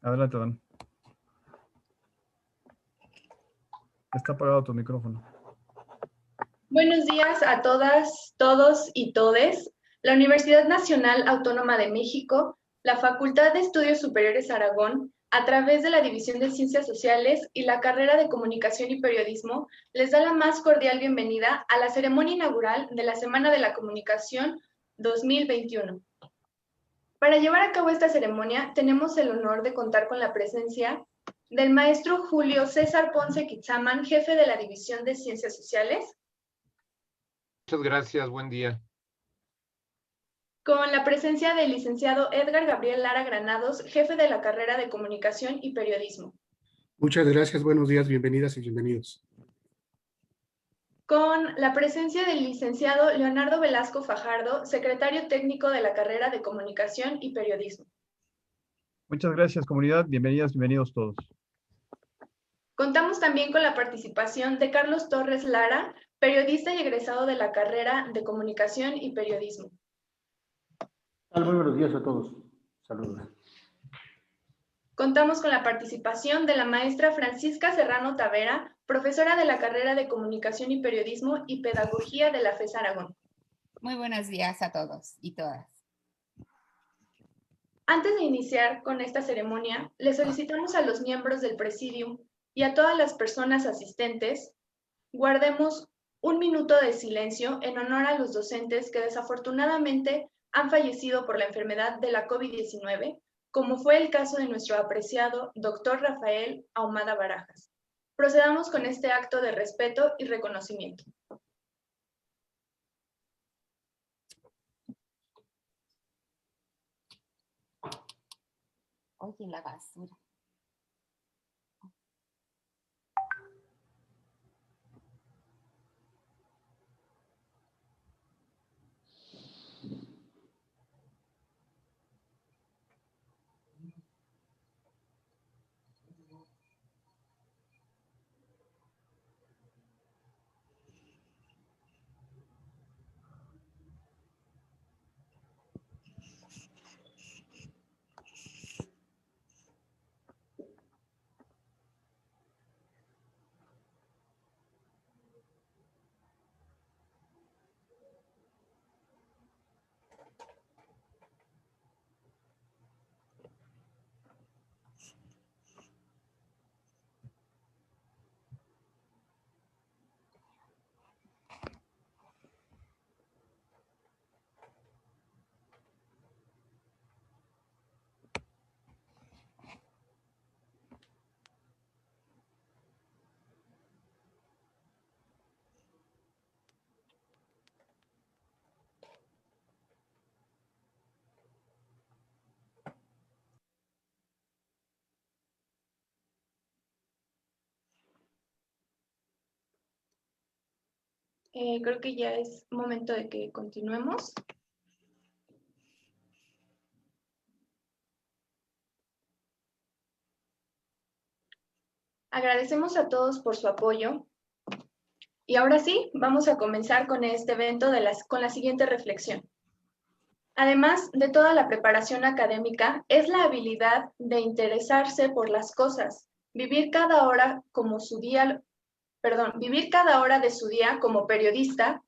Adelante, Dan. Está apagado tu micrófono. Buenos días a todas, todos y todes. La Universidad Nacional Autónoma de México, la Facultad de Estudios Superiores Aragón, a través de la División de Ciencias Sociales y la carrera de Comunicación y Periodismo, les da la más cordial bienvenida a la ceremonia inaugural de la Semana de la Comunicación 2021. Para llevar a cabo esta ceremonia, tenemos el honor de contar con la presencia del maestro Julio César Ponce Quitzaman, jefe de la División de Ciencias Sociales. Muchas gracias, buen día. Con la presencia del licenciado Edgar Gabriel Lara Granados, jefe de la carrera de Comunicación y Periodismo. Muchas gracias, buenos días, bienvenidas y bienvenidos. Con la presencia del licenciado Leonardo Velasco Fajardo, secretario técnico de la carrera de Comunicación y Periodismo. Muchas gracias, comunidad. Bienvenidas, bienvenidos todos. Contamos también con la participación de Carlos Torres Lara, periodista y egresado de la carrera de Comunicación y Periodismo. Muy buenos días a todos. Saludos. Contamos con la participación de la maestra Francisca Serrano Tavera, profesora de la carrera de Comunicación y Periodismo y Pedagogía de la FES Aragón. Muy buenos días a todos y todas. Antes de iniciar con esta ceremonia, le solicitamos a los miembros del Presidium y a todas las personas asistentes, guardemos un minuto de silencio en honor a los docentes que desafortunadamente han fallecido por la enfermedad de la COVID-19, como fue el caso de nuestro apreciado doctor Rafael Ahumada Barajas. Procedamos con este acto de respeto y reconocimiento. Oye, la basura. Creo que ya es momento de que continuemos. Agradecemos a todos por su apoyo. Y ahora sí, vamos a comenzar con este evento con la siguiente reflexión. Además de toda la preparación académica, es la habilidad de interesarse por las cosas, vivir cada hora de su día como periodista,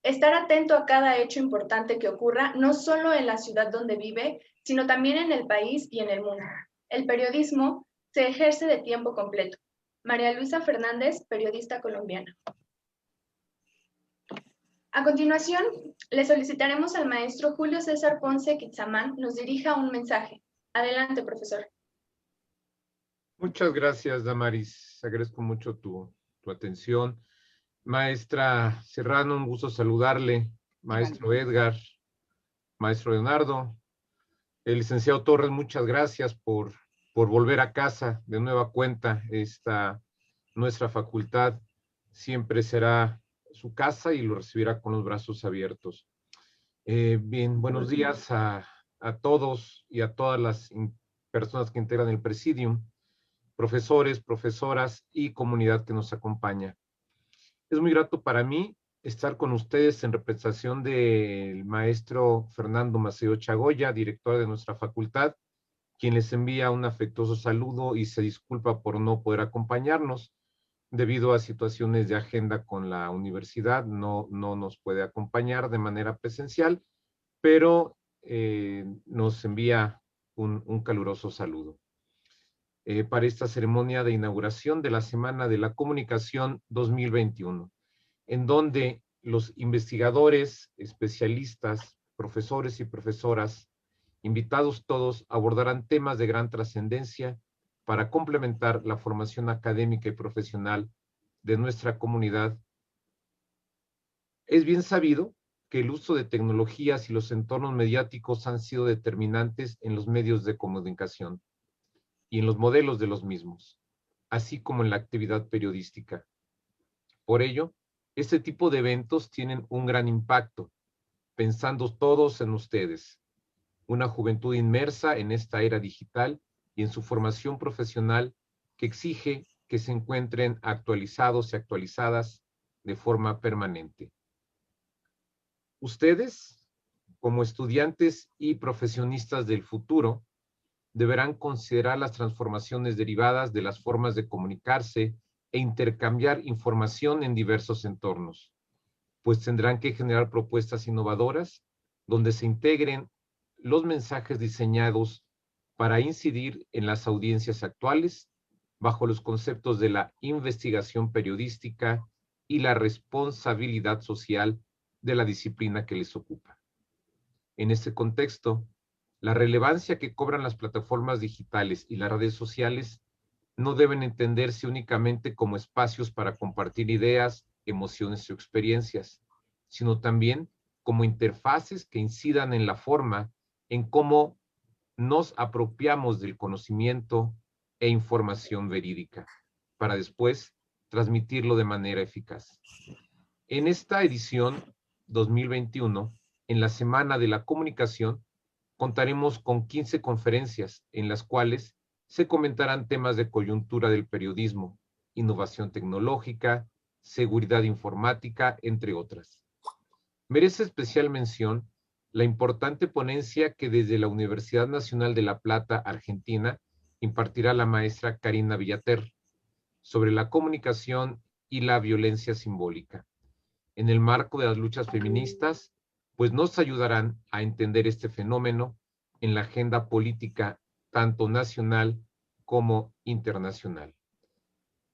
estar atento a cada hecho importante que ocurra, no solo en la ciudad donde vive, sino también en el país y en el mundo. El periodismo se ejerce de tiempo completo. María Luisa Fernández, periodista colombiana. A continuación, le solicitaremos al maestro Julio César Ponce Quitzaman nos dirija un mensaje. Adelante, profesor. Muchas gracias, Damaris. Agradezco mucho tu atención. Maestra Serrano, un gusto saludarle. Maestro Edgar, maestro Leonardo. El licenciado Torres, muchas gracias por volver a casa de nueva cuenta. Nuestra facultad siempre será su casa y lo recibirá con los brazos abiertos. Bien, buenos días a todos y a todas las personas que integran el Presidium, profesores, profesoras y comunidad que nos acompaña. Es muy grato para mí estar con ustedes en representación del maestro Fernando Maceo Chagoya, director de nuestra facultad, quien les envía un afectuoso saludo y se disculpa por no poder acompañarnos debido a situaciones de agenda con la universidad. No nos puede acompañar de manera presencial, pero nos envía un caluroso saludo. Para esta ceremonia de inauguración de la Semana de la Comunicación 2021, en donde los investigadores, especialistas, profesores y profesoras, invitados todos, abordarán temas de gran trascendencia para complementar la formación académica y profesional de nuestra comunidad. Es bien sabido que el uso de tecnologías y los entornos mediáticos han sido determinantes en los medios de comunicación y en los modelos de los mismos, así como en la actividad periodística. Por ello, este tipo de eventos tienen un gran impacto, pensando todos en ustedes, una juventud inmersa en esta era digital y en su formación profesional que exige que se encuentren actualizados y actualizadas de forma permanente. Ustedes, como estudiantes y profesionistas del futuro, deberán considerar las transformaciones derivadas de las formas de comunicarse e intercambiar información en diversos entornos, pues tendrán que generar propuestas innovadoras donde se integren los mensajes diseñados para incidir en las audiencias actuales bajo los conceptos de la investigación periodística y la responsabilidad social de la disciplina que les ocupa. En este contexto, la relevancia que cobran las plataformas digitales y las redes sociales no deben entenderse únicamente como espacios para compartir ideas, emociones o experiencias, sino también como interfaces que incidan en la forma en cómo nos apropiamos del conocimiento e información verídica, para después transmitirlo de manera eficaz. En esta edición 2021, en la Semana de la Comunicación, contaremos con 15 conferencias en las cuales se comentarán temas de coyuntura del periodismo, innovación tecnológica, seguridad informática, entre otras. Merece especial mención la importante ponencia que desde la Universidad Nacional de La Plata, Argentina, impartirá la maestra Karina Villater sobre la comunicación y la violencia simbólica. En el marco de las luchas feministas, pues nos ayudarán a entender este fenómeno en la agenda política tanto nacional como internacional.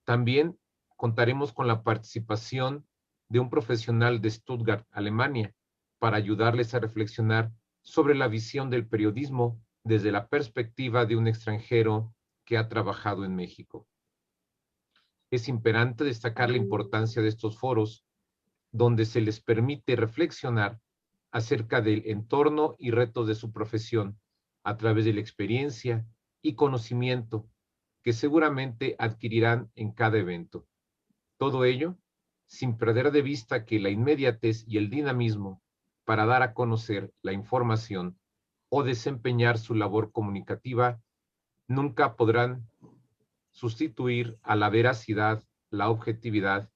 También contaremos con la participación de un profesional de Stuttgart, Alemania, para ayudarles a reflexionar sobre la visión del periodismo desde la perspectiva de un extranjero que ha trabajado en México. Es imperante destacar la importancia de estos foros, donde se les permite reflexionar acerca del entorno y retos de su profesión a través de la experiencia y conocimiento que seguramente adquirirán en cada evento. Todo ello sin perder de vista que la inmediatez y el dinamismo para dar a conocer la información o desempeñar su labor comunicativa nunca podrán sustituir a la veracidad, la objetividad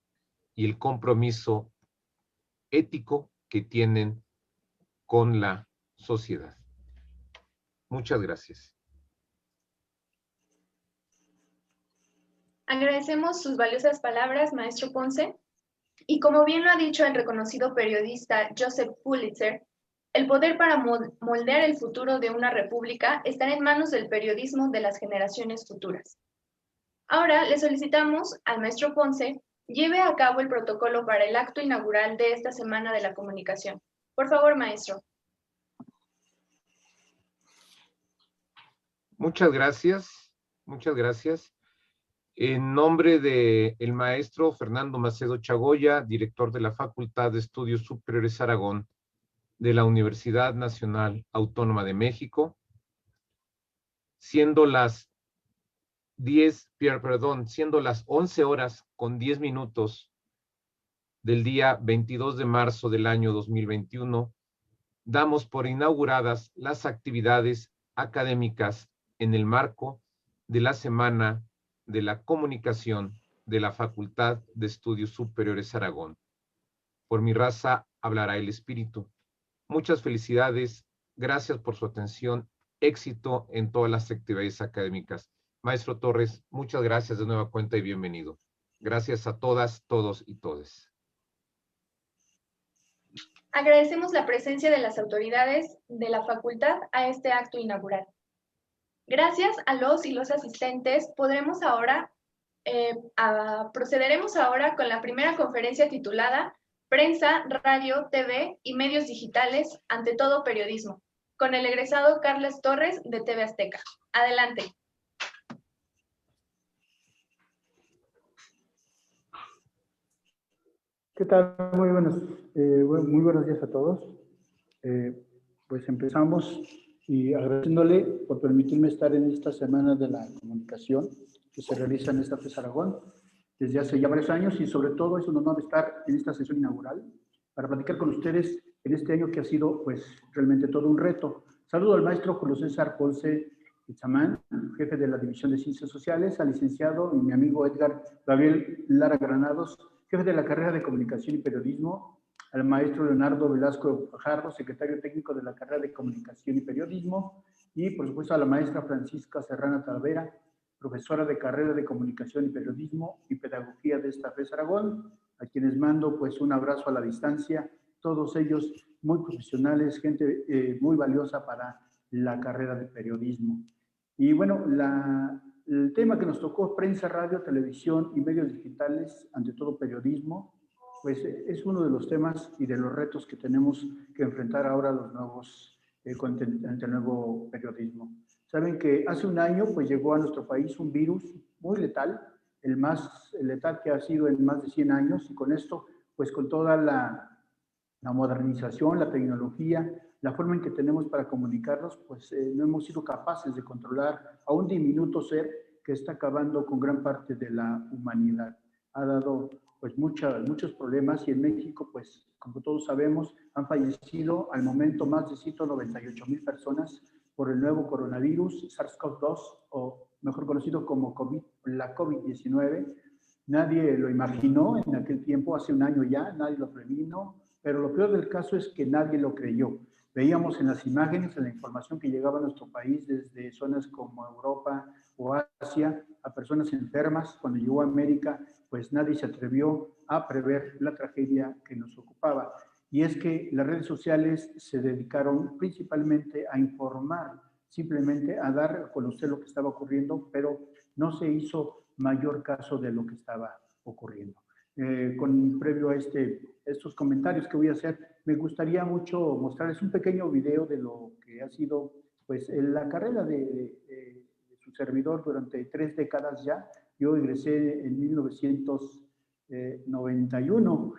y el compromiso ético que tienen con la sociedad. Muchas gracias. Agradecemos sus valiosas palabras, maestro Ponce. Y como bien lo ha dicho el reconocido periodista Joseph Pulitzer, el poder para moldear el futuro de una república está en manos del periodismo de las generaciones futuras. Ahora le solicitamos al maestro Ponce lleve a cabo el protocolo para el acto inaugural de esta Semana de la Comunicación. Por favor, maestro. Muchas gracias. Muchas gracias. En nombre del maestro Fernando Macedo Chagoya, director de la Facultad de Estudios Superiores Aragón de la Universidad Nacional Autónoma de México, siendo las 11 horas con 10 minutos del día 22 de marzo del año 2021, damos por inauguradas las actividades académicas en el marco de la Semana de la Comunicación de la Facultad de Estudios Superiores Aragón. Por mi raza hablará el espíritu. Muchas felicidades, gracias por su atención éxito en todas las actividades académicas. Maestro Torres, muchas gracias de nueva cuenta y bienvenido. Gracias a todas, todos y todes. Agradecemos la presencia de las autoridades de la facultad a este acto inaugural. Gracias a los y los asistentes, procederemos ahora con la primera conferencia titulada Prensa, Radio, TV y Medios Digitales, ante todo periodismo, con el egresado Carlos Torres de TV Azteca. Adelante. ¿Qué tal? Muy buenos días a todos. Pues empezamos y agradeciéndole por permitirme estar en esta Semana de la Comunicación que se realiza en esta FES Aragón desde hace ya varios años, y sobre todo es un honor estar en esta sesión inaugural para platicar con ustedes en este año que ha sido pues realmente todo un reto. Saludo al maestro Julio César Ponce Itzamán, jefe de la División de Ciencias Sociales, al licenciado y mi amigo Edgar Gabriel Lara Granados, jefe de la carrera de Comunicación y Periodismo, al maestro Leonardo Velasco Fajardo, secretario técnico de la carrera de Comunicación y Periodismo, y por supuesto a la maestra Francisca Serrana Talavera, profesora de carrera de Comunicación y Periodismo y Pedagogía de esta FES Aragón, a quienes mando pues un abrazo a la distancia, todos ellos muy profesionales, gente muy valiosa para la carrera de periodismo. Y bueno, el tema que nos tocó, prensa, radio, televisión y medios digitales, ante todo periodismo, pues es uno de los temas y de los retos que tenemos que enfrentar ahora los nuevos, ante el nuevo periodismo. Saben que hace un año pues llegó a nuestro país un virus muy letal, el más letal que ha sido en más de 100 años, y con esto, pues con toda la modernización, la tecnología, la forma en que tenemos para comunicarnos, pues no hemos sido capaces de controlar a un diminuto ser que está acabando con gran parte de la humanidad. Ha dado pues muchos problemas, y en México, pues como todos sabemos, han fallecido al momento más de 198,000 personas por el nuevo coronavirus SARS-CoV-2, o mejor conocido como la COVID-19. Nadie lo imaginó en aquel tiempo, hace un año ya, nadie lo previno, pero lo peor del caso es que nadie lo creyó. Veíamos en las imágenes, en la información que llegaba a nuestro país desde zonas como Europa o Asia, a personas enfermas. Cuando llegó a América, pues nadie se atrevió a prever la tragedia que nos ocupaba. Y es que las redes sociales se dedicaron principalmente a informar, simplemente a dar a conocer lo que estaba ocurriendo, pero no se hizo mayor caso de lo que estaba ocurriendo. Previo a estos comentarios que voy a hacer, me gustaría mucho mostrarles un pequeño video de lo que ha sido pues, la carrera de su servidor durante 3 décadas ya. Yo egresé en 1991,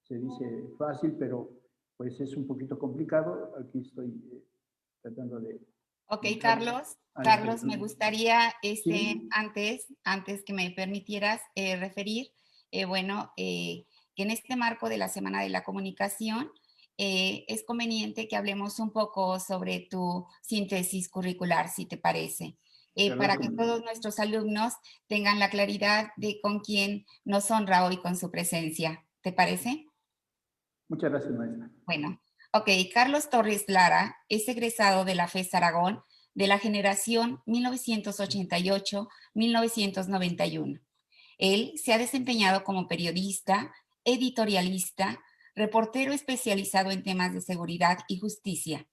se dice fácil, pero pues es un poquito complicado. Aquí estoy tratando de... Ok, Carlos. Carlos, me gustaría, sí, antes que me permitieras referir, que en este marco de la Semana de la Comunicación es conveniente que hablemos un poco sobre tu síntesis curricular, si te parece, para que todos nuestros alumnos tengan la claridad de con quién nos honra hoy con su presencia. ¿Te parece? Muchas gracias, maestra. Bueno, ok, Carlos Torres Lara es egresado de la FES Aragón de la generación 1988-1991. Él se ha desempeñado como periodista, editorialista, reportero especializado en temas de seguridad y justicia.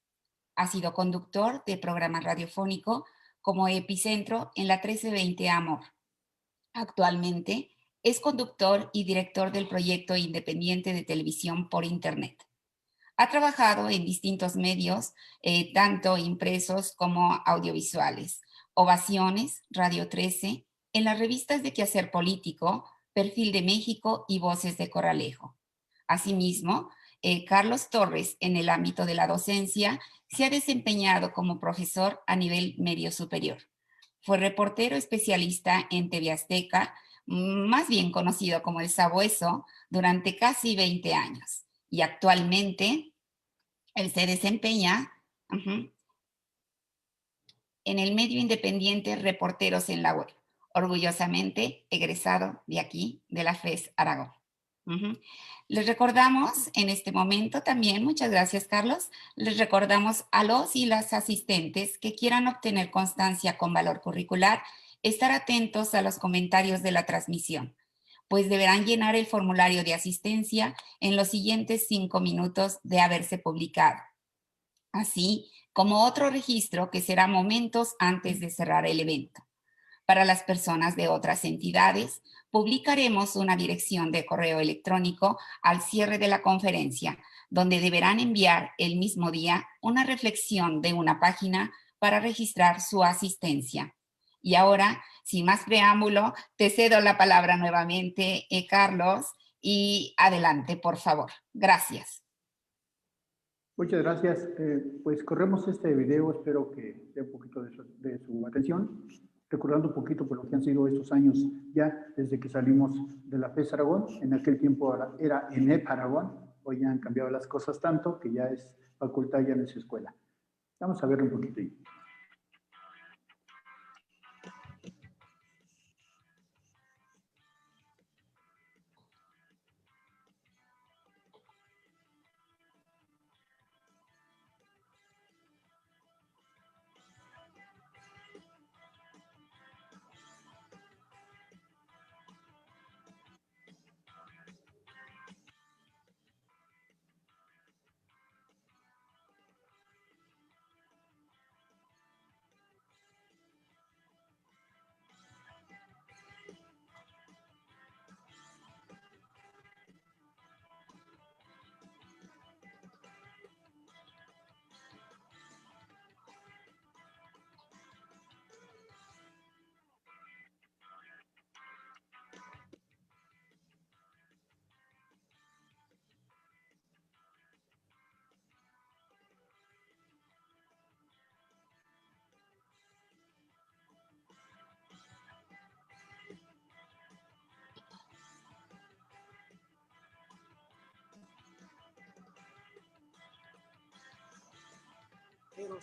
Ha sido conductor de programa radiofónico como Epicentro en la 1320 Amor. Actualmente es conductor y director del proyecto independiente de televisión por Internet. Ha trabajado en distintos medios, tanto impresos como audiovisuales, Ovaciones, Radio 13, en las revistas de Quehacer Político, Perfil de México y Voces de Corralejo. Asimismo, Carlos Torres, en el ámbito de la docencia, se ha desempeñado como profesor a nivel medio superior. Fue reportero especialista en TV Azteca, más bien conocido como El Sabueso, durante casi 20 años. Y actualmente él se desempeña en el medio independiente Reporteros en la Web, orgullosamente egresado de aquí, de la FES Aragón. Les recordamos en este momento también, muchas gracias Carlos, les recordamos a los y las asistentes que quieran obtener constancia con valor curricular, estar atentos a los comentarios de la transmisión, pues deberán llenar el formulario de asistencia en los siguientes 5 minutos de haberse publicado, así como otro registro que será momentos antes de cerrar el evento. Para las personas de otras entidades, publicaremos una dirección de correo electrónico al cierre de la conferencia, donde deberán enviar el mismo día una reflexión de una página para registrar su asistencia. Y ahora, sin más preámbulo, te cedo la palabra nuevamente, Carlos, y adelante, por favor. Gracias. Muchas gracias. Pues corremos este video, espero que dé un poquito de su atención. Recordando un poquito por lo que han sido estos años ya desde que salimos de la FES Aragón. En aquel tiempo era ENEP Aragón, hoy ya han cambiado las cosas tanto que ya es facultad, ya no es escuela. Vamos a verlo un poquito.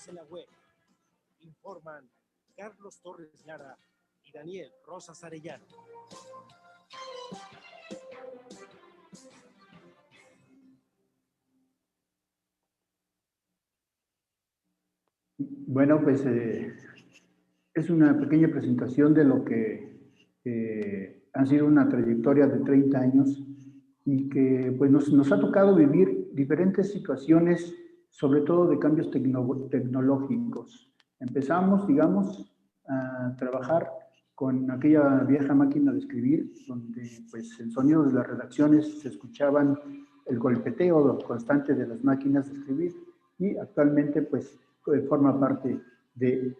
En la web informan Carlos Torres Lara y Daniel Rosas Arellano. Bueno, pues es una pequeña presentación de lo que ha sido una trayectoria de 30 años y que pues nos ha tocado vivir diferentes situaciones, sobre todo de cambios tecnológicos. Empezamos, digamos, a trabajar con aquella vieja máquina de escribir, donde pues el sonido de las redacciones se escuchaban, el golpeteo constante de las máquinas de escribir, y actualmente pues forma parte de,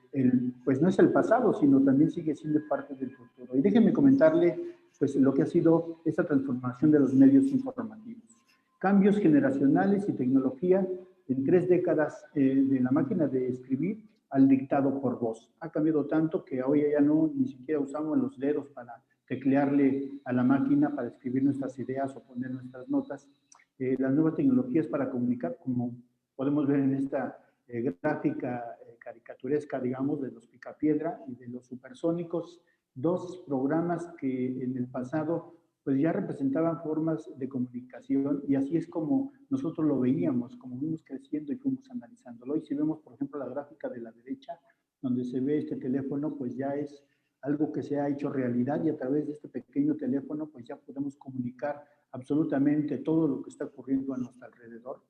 pues no es el pasado, sino también sigue siendo parte del futuro. Y déjenme comentarle pues lo que ha sido esta transformación de los medios informativos. Cambios generacionales y tecnología en 3 décadas de la máquina de escribir al dictado por voz. Ha cambiado tanto que hoy ya no ni siquiera usamos los dedos para teclearle a la máquina para escribir nuestras ideas o poner nuestras notas. Las nuevas tecnologías para comunicar, como podemos ver en esta gráfica caricaturesca, digamos, de los Picapiedra y de los Supersónicos, 2 programas que en el pasado pues ya representaban formas de comunicación, y así es como nosotros lo veíamos, como fuimos creciendo y fuimos analizándolo. Y si vemos, por ejemplo, la gráfica de la derecha, donde se ve este teléfono, pues ya es algo que se ha hecho realidad, y a través de este pequeño teléfono pues ya podemos comunicar absolutamente todo lo que está ocurriendo a nuestro alrededor.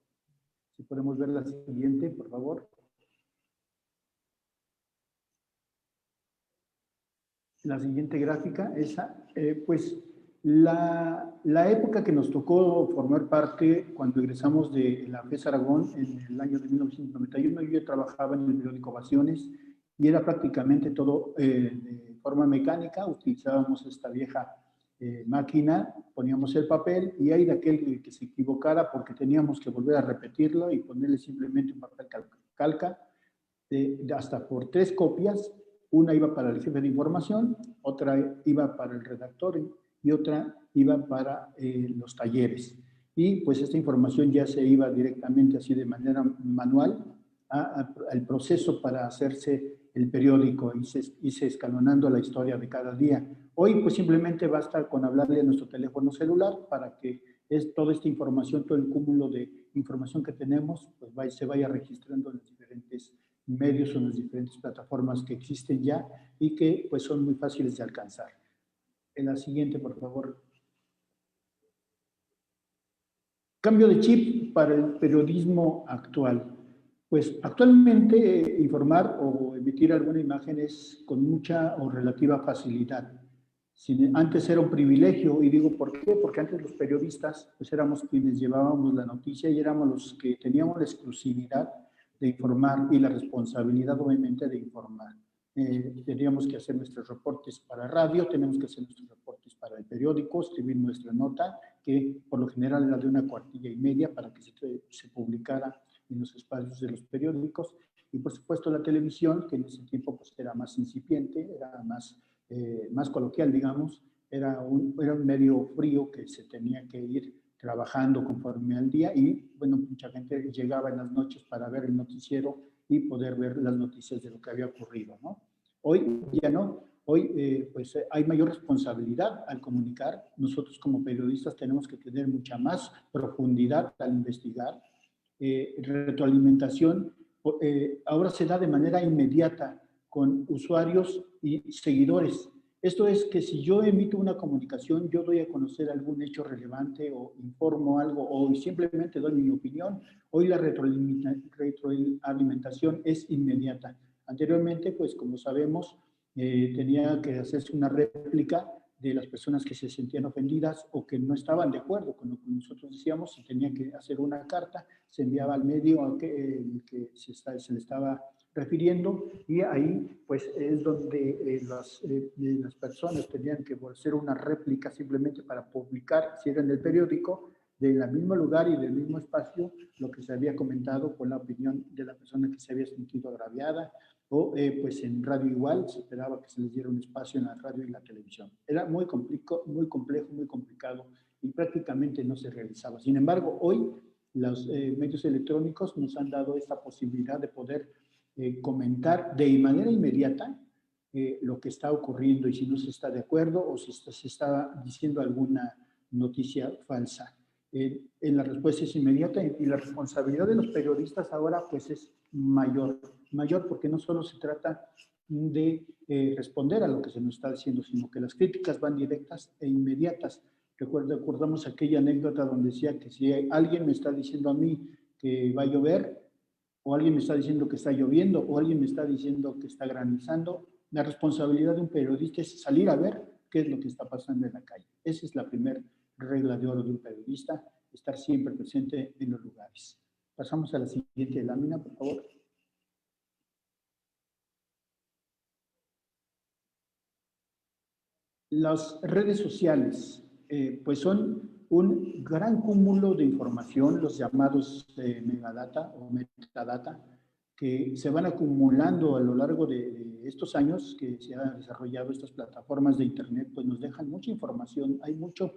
Si podemos ver la siguiente, por favor. La siguiente gráfica, esa, pues la época que nos tocó formar parte cuando egresamos de la FES Aragón en el año de 1991, yo trabajaba en el periódico Ovaciones y era prácticamente todo de forma mecánica. Utilizábamos esta vieja máquina, poníamos el papel y hay de aquel que se equivocara porque teníamos que volver a repetirlo y ponerle simplemente un papel calca hasta por 3 copias. Una iba para el jefe de información, otra iba para el redactor y otra iba para los talleres. Y pues esta información ya se iba directamente así de manera manual al proceso para hacerse el periódico, irse escalonando la historia de cada día. Hoy pues simplemente basta con hablarle a nuestro teléfono celular para que toda esta información, todo el cúmulo de información que tenemos, pues se vaya registrando en los diferentes medios o en las diferentes plataformas que existen ya y que pues son muy fáciles de alcanzar. En la siguiente, por favor. Cambio de chip para el periodismo actual. Pues actualmente informar o emitir alguna imagen es con mucha o relativa facilidad. Antes era un privilegio, y digo ¿por qué? Porque antes los periodistas pues éramos quienes llevábamos la noticia y éramos los que teníamos la exclusividad de informar y la responsabilidad obviamente de informar. Teníamos que hacer nuestros reportes para radio, tenemos que hacer nuestros reportes para el periódico, escribir nuestra nota, que por lo general era de 1 cuartilla y media para que se publicara en los espacios de los periódicos, y por supuesto la televisión, que en ese tiempo pues era más incipiente, era más coloquial, digamos, era un medio frío que se tenía que ir trabajando conforme al día, y bueno, mucha gente llegaba en las noches para ver el noticiero y poder ver las noticias de lo que había ocurrido, ¿no? Hoy ya no, hoy pues hay mayor responsabilidad al comunicar. Nosotros como periodistas tenemos que tener mucha más profundidad al investigar. Retroalimentación ahora se da de manera inmediata con usuarios y seguidores. Esto es que si yo emito una comunicación, yo doy a conocer algún hecho relevante o informo algo o simplemente doy mi opinión, hoy la retroalimentación es inmediata. Anteriormente, pues como sabemos, tenía que hacerse una réplica de las personas que se sentían ofendidas o que no estaban de acuerdo con lo que nosotros decíamos, se tenía que hacer una carta, se enviaba al medio al que se le estaba refiriendo, y ahí pues es donde las personas tenían que hacer una réplica simplemente para publicar, si era en el periódico, del mismo lugar y del mismo espacio, lo que se había comentado con la opinión de la persona que se había sentido agraviada, o pues en radio igual, se esperaba que se les diera un espacio en la radio y la televisión. Era muy complejo, muy complicado, y prácticamente no se realizaba. Sin embargo, hoy los medios electrónicos nos han dado esta posibilidad de poder comentar de manera inmediata lo que está ocurriendo, y si no se está de acuerdo o si se está diciendo alguna noticia falsa. En la respuesta es inmediata, y la responsabilidad de los periodistas ahora pues es mayor porque no solo se trata de responder a lo que se nos está diciendo, sino que las críticas van directas e inmediatas. Recordamos aquella anécdota donde decía que si alguien me está diciendo a mí que va a llover, o alguien me está diciendo que está lloviendo, o alguien me está diciendo que está granizando, la responsabilidad de un periodista es salir a ver qué es lo que está pasando en la calle. Esa es la primera regla de oro de un periodista, estar siempre presente en los lugares. Pasamos a la siguiente lámina, por favor. Las redes sociales, pues son un gran cúmulo de información, los llamados megadata o metadata, que se van acumulando a lo largo de estos años que se han desarrollado estas plataformas de Internet, pues nos dejan mucha información, hay mucho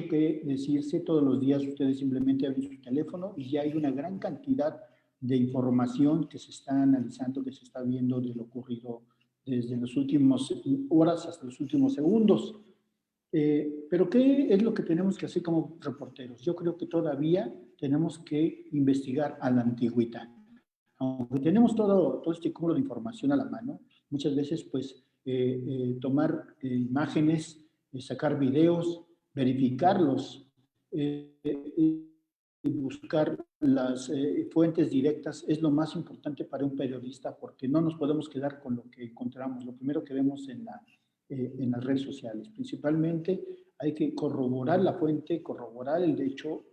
que decirse todos los días. Ustedes simplemente abren su teléfono y ya hay una gran cantidad de información que se está analizando, que se está viendo de lo ocurrido desde las últimas horas hasta los últimos segundos. Pero ¿qué es lo que tenemos que hacer como reporteros? Yo creo que todavía tenemos que investigar a la antigüita. Aunque tenemos todo este cúmulo de información a la mano, muchas veces pues tomar imágenes, sacar videos, verificarlos, buscar las fuentes directas es lo más importante para un periodista, porque no nos podemos quedar con lo que encontramos, lo primero que vemos en las redes sociales. Principalmente hay que corroborar la fuente, corroborar el hecho,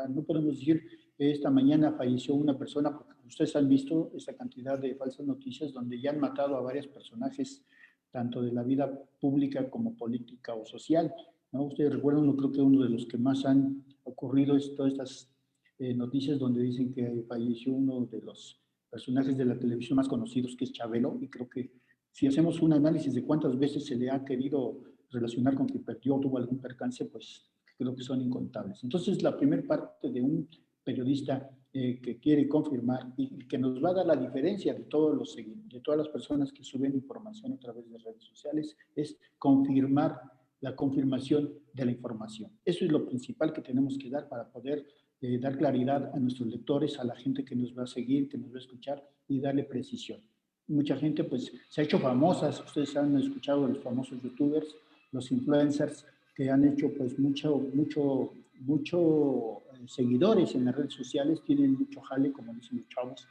no podemos decir esta mañana falleció una persona, porque ustedes han visto esa cantidad de falsas noticias donde ya han matado a varios personajes, tanto de la vida pública como política o social, ¿no? Ustedes recuerdan, yo creo que uno de los que más han ocurrido es todas estas noticias donde dicen que falleció uno de los personajes de la televisión más conocidos, que es Chabelo, y creo que si hacemos un análisis de cuántas veces se le ha querido relacionar con que perdió o tuvo algún percance, pues creo que son incontables. Entonces, la primera parte de un periodista que quiere confirmar y que nos va a dar la diferencia de todas las personas que suben información a través de redes sociales, es confirmar la confirmación de la información. Eso es lo principal que tenemos que dar para poder dar claridad a nuestros lectores, a la gente que nos va a seguir, que nos va a escuchar y darle precisión. Mucha gente pues se ha hecho famosas, ustedes han escuchado de los famosos youtubers, los influencers que han hecho pues mucho seguidores en las redes sociales, tienen mucho jale, como dicen los chavos,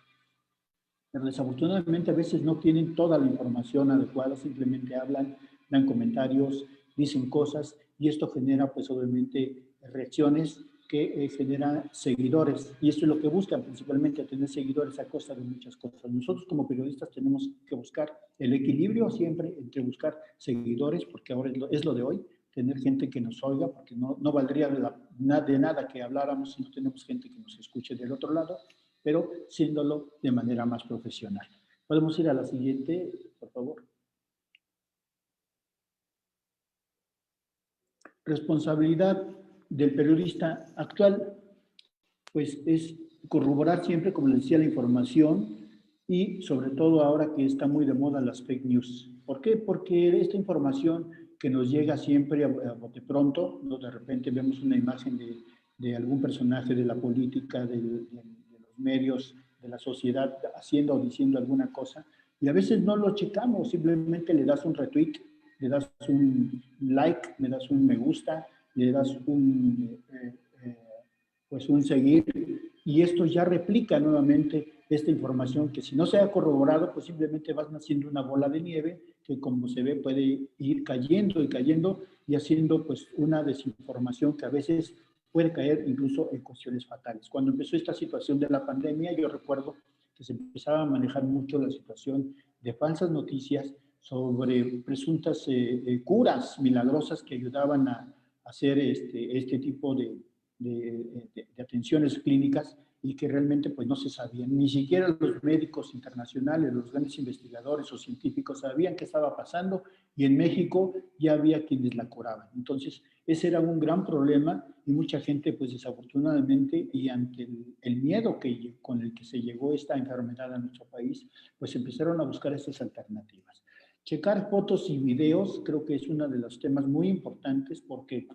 pero desafortunadamente a veces no tienen toda la información adecuada, simplemente hablan, dan comentarios, dicen cosas y esto genera pues obviamente reacciones que generan seguidores y esto es lo que buscan principalmente, tener seguidores a costa de muchas cosas. Nosotros como periodistas tenemos que buscar el equilibrio siempre entre buscar seguidores, porque ahora es lo de hoy, tener gente que nos oiga, porque no valdría de nada que habláramos si no tenemos gente que nos escuche del otro lado, pero siéndolo de manera más profesional. Podemos ir a la siguiente, por favor. Responsabilidad del periodista actual, pues es corroborar siempre, como les decía, la información y sobre todo ahora que está muy de moda las fake news. ¿Por qué? Porque esta información que nos llega siempre a bote pronto, ¿no? De repente vemos una imagen de algún personaje de la política, de los medios, de la sociedad, haciendo o diciendo alguna cosa, y a veces no lo checamos, simplemente le das un retweet, le das un like, le das un me gusta, le das pues un seguir, y esto ya replica nuevamente esta información que si no se ha corroborado, pues simplemente vas haciendo una bola de nieve que como se ve puede ir cayendo y cayendo y haciendo pues una desinformación que a veces puede caer incluso en cuestiones fatales. Cuando empezó esta situación de la pandemia, yo recuerdo que se empezaba a manejar mucho la situación de falsas noticias sobre presuntas curas milagrosas que ayudaban a hacer este tipo de atenciones clínicas y que realmente pues no se sabían. Ni siquiera los médicos internacionales, los grandes investigadores o científicos sabían qué estaba pasando y en México ya había quienes la curaban. Entonces, ese era un gran problema y mucha gente pues desafortunadamente y ante el miedo con el que se llegó esta enfermedad a nuestro país, pues empezaron a buscar estas alternativas. Checar fotos y videos creo que es uno de los temas muy importantes porque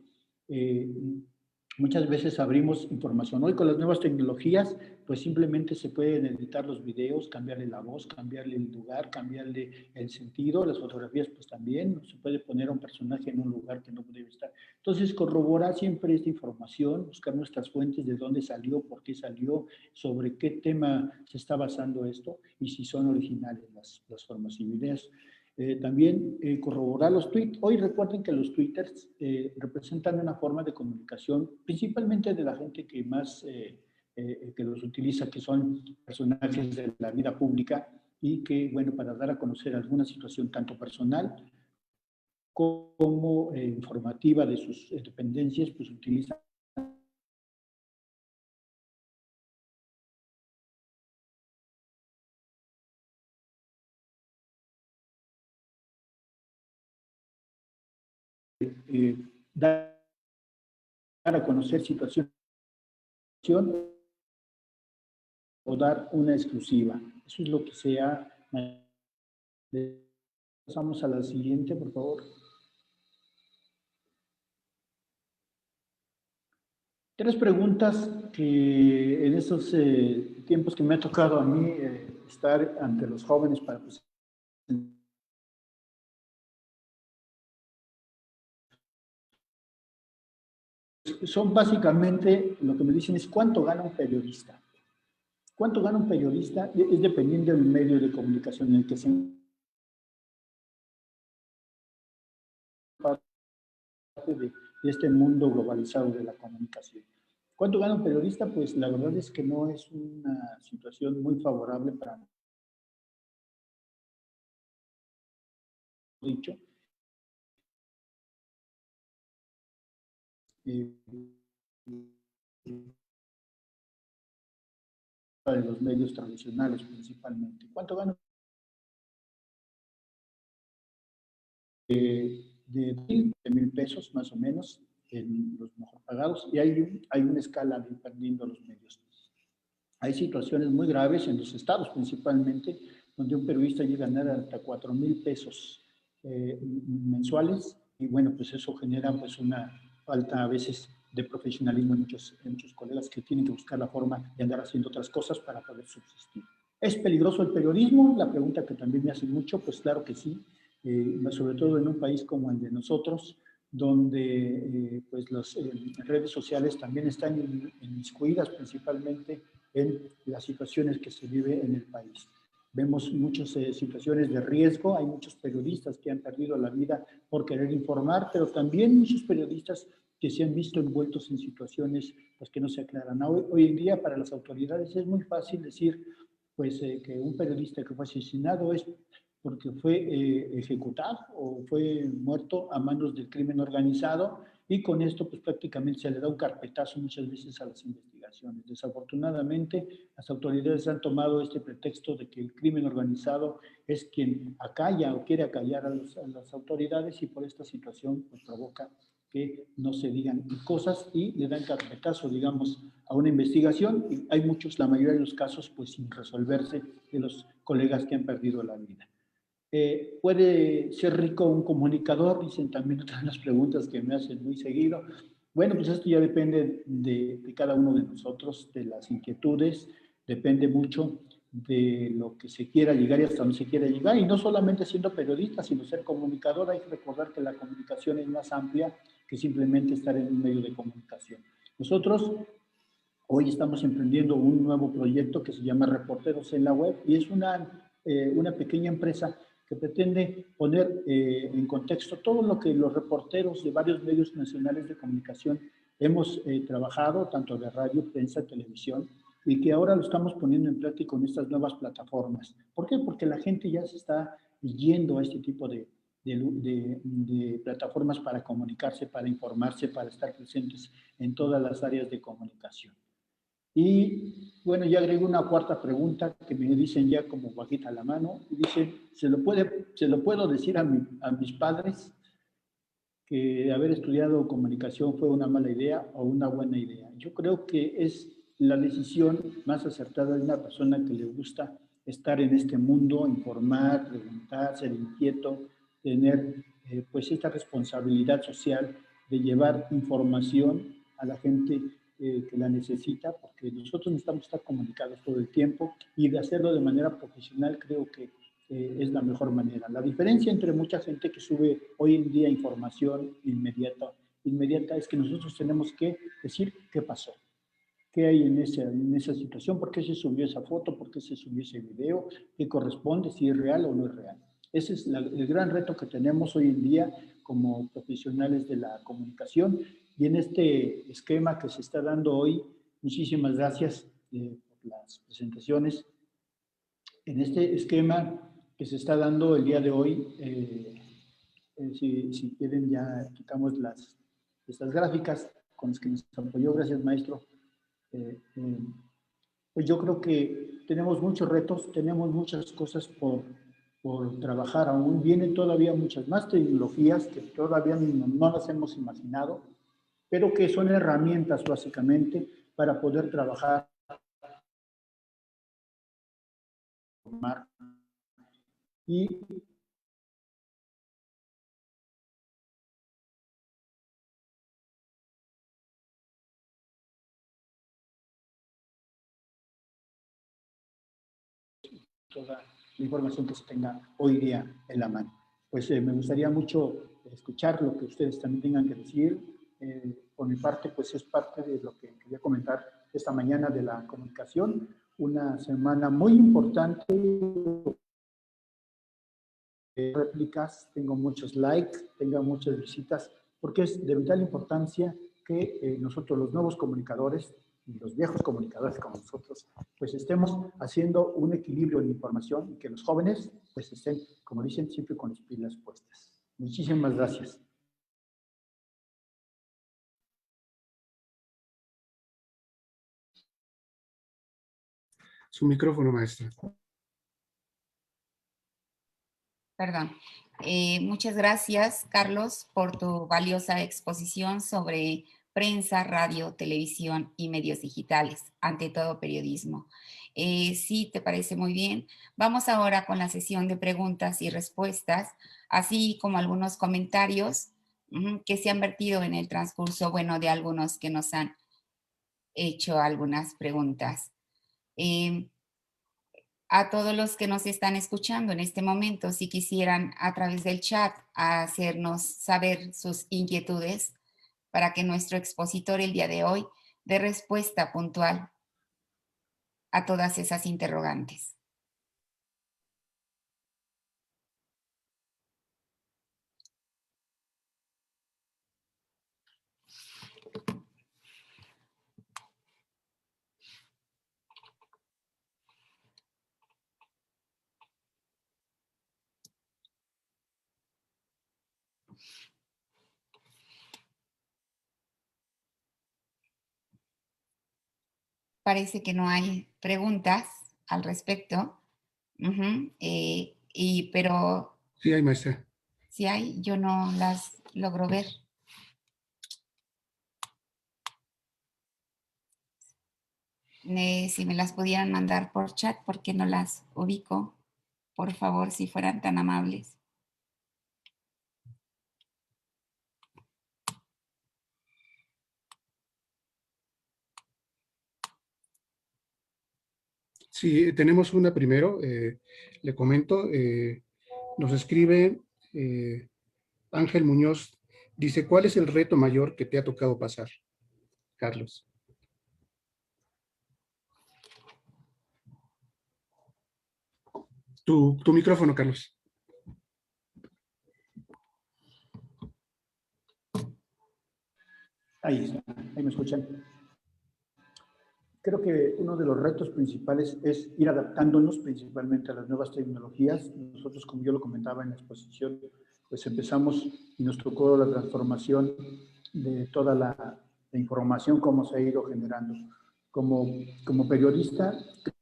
muchas veces abrimos información. Hoy con las nuevas tecnologías, pues simplemente se pueden editar los videos, cambiarle la voz, cambiarle el lugar, cambiarle el sentido. Las fotografías, pues también se puede poner a un personaje en un lugar que no debe estar. Entonces, corroborar siempre esta información, buscar nuestras fuentes, de dónde salió, por qué salió, sobre qué tema se está basando esto y si son originales las formas y videos. También corroborar los tweets. Hoy recuerden que los twitters representan una forma de comunicación, principalmente de la gente que más que los utiliza, que son personajes de la vida pública y que, bueno, para dar a conocer alguna situación tanto personal como informativa de sus dependencias, pues utilizan dar a conocer situación o dar una exclusiva. Eso es lo que sea. Pasamos a la siguiente, por favor. Tres preguntas que en estos tiempos que me ha tocado a mí estar ante los jóvenes para pues, son básicamente lo que me dicen es ¿cuánto gana un periodista? ¿Cuánto gana un periodista? Es dependiendo del medio de comunicación en el que se parte de este mundo globalizado de la comunicación. ¿Cuánto gana un periodista? Pues la verdad es que no es una situación muy favorable para mí. Dicho. De los medios tradicionales principalmente. ¿Cuánto gana? De 1,000 pesos más o menos en los mejor pagados y hay una escala dependiendo de los medios. Hay situaciones muy graves en los estados principalmente, donde un periodista llega a ganar hasta 4,000 pesos mensuales, y bueno, pues eso genera pues una falta a veces de profesionalismo en muchos colegas que tienen que buscar la forma de andar haciendo otras cosas para poder subsistir. ¿Es peligroso el periodismo? La pregunta que también me hacen mucho, pues claro que sí, sobre todo en un país como el de nosotros, donde pues las redes sociales también están inmiscuidas principalmente en las situaciones que se vive en el país. Vemos muchas situaciones de riesgo, hay muchos periodistas que han perdido la vida por querer informar, pero también muchos periodistas que se han visto envueltos en situaciones pues, que no se aclaran. Hoy en día para las autoridades es muy fácil decir pues, que un periodista que fue asesinado es porque fue ejecutado o fue muerto a manos del crimen organizado, y con esto pues prácticamente se le da un carpetazo muchas veces a las investigaciones. Desafortunadamente las autoridades han tomado este pretexto de que el crimen organizado es quien acalla o quiere acallar a las autoridades, y por esta situación pues provoca que no se digan cosas y le dan carpetazo, digamos, a una investigación, y hay muchos, la mayoría de los casos, pues sin resolverse, de los colegas que han perdido la vida. ¿Puede ser rico un comunicador? Dicen también otras las preguntas que me hacen muy seguido. Bueno, pues esto ya depende de cada uno de nosotros, de las inquietudes, depende mucho de lo que se quiera llegar y hasta dónde se quiera llegar, y no solamente siendo periodista, sino ser comunicador. Hay que recordar que la comunicación es más amplia que simplemente estar en un medio de comunicación. Nosotros hoy estamos emprendiendo un nuevo proyecto que se llama Reporteros en la Web, y es una pequeña empresa que pretende poner en contexto todo lo que los reporteros de varios medios nacionales de comunicación hemos trabajado, tanto de radio, prensa, televisión, y que ahora lo estamos poniendo en práctica con estas nuevas plataformas. ¿Por qué? Porque la gente ya se está yendo a este tipo de plataformas para comunicarse, para informarse, para estar presentes en todas las áreas de comunicación. Y bueno, ya agrego una cuarta pregunta que me dicen ya como bajita la mano, y dicen, ¿se lo puedo decir a mis padres que haber estudiado comunicación fue una mala idea o una buena idea? Yo creo que es la decisión más acertada de una persona que le gusta estar en este mundo, informar, preguntar, ser inquieto, tener pues esta responsabilidad social de llevar información a la gente que la necesita, porque nosotros necesitamos estar comunicados todo el tiempo, y de hacerlo de manera profesional creo que es la mejor manera. La diferencia entre mucha gente que sube hoy en día información inmediata es que nosotros tenemos que decir qué pasó, qué hay en esa situación, por qué se subió esa foto, por qué se subió ese video, qué corresponde, si es real o no es real. Ese es el gran reto que tenemos hoy en día como profesionales de la comunicación, y en este esquema que se está dando hoy, muchísimas gracias por las presentaciones. En este esquema que se está dando el día de hoy, si quieren ya quitamos estas gráficas con las que nos apoyó, gracias maestro. Pues yo creo que tenemos muchos retos, tenemos muchas cosas por trabajar, aún vienen todavía muchas más tecnologías que todavía no las hemos imaginado, pero que son herramientas básicamente para poder trabajar y toda la información que se tenga hoy día en la mano. Pues me gustaría mucho escuchar lo que ustedes también tengan que decir. Por mi parte, pues es parte de lo que quería comentar esta mañana de la comunicación. Una semana muy importante. Réplicas, tengo muchos likes, tengo muchas visitas, porque es de vital importancia que nosotros los nuevos comunicadores y los viejos comunicadores como nosotros, pues estemos haciendo un equilibrio en información, y que los jóvenes pues estén, como dicen, siempre con las pilas puestas. Muchísimas gracias. Su micrófono, maestra. Perdón. Muchas gracias, Carlos, por tu valiosa exposición sobre prensa, radio, televisión y medios digitales, ante todo periodismo. Si te parece muy bien, vamos ahora con la sesión de preguntas y respuestas, así como algunos comentarios que se han vertido en el transcurso, bueno, de algunos que nos han hecho algunas preguntas. A todos los que nos están escuchando en este momento, si quisieran a través del chat hacernos saber sus inquietudes para que nuestro expositor el día de hoy dé respuesta puntual a todas esas interrogantes. Parece que no hay preguntas al respecto, pero Sí, hay, maestra. si hay, yo no las logro ver. Si me las pudieran mandar por chat, porque no las ubico, por favor, si fueran tan amables. Sí, tenemos una primero, le comento, nos escribe Ángel Muñoz, dice, ¿cuál es el reto mayor que te ha tocado pasar, Carlos? Tu micrófono, Carlos. Ahí está, ahí me escuchan. Creo que uno de los retos principales es ir adaptándonos principalmente a las nuevas tecnologías. Nosotros, como yo lo comentaba en la exposición, pues empezamos y nos tocó la transformación de toda la información, cómo se ha ido generando. Como periodista,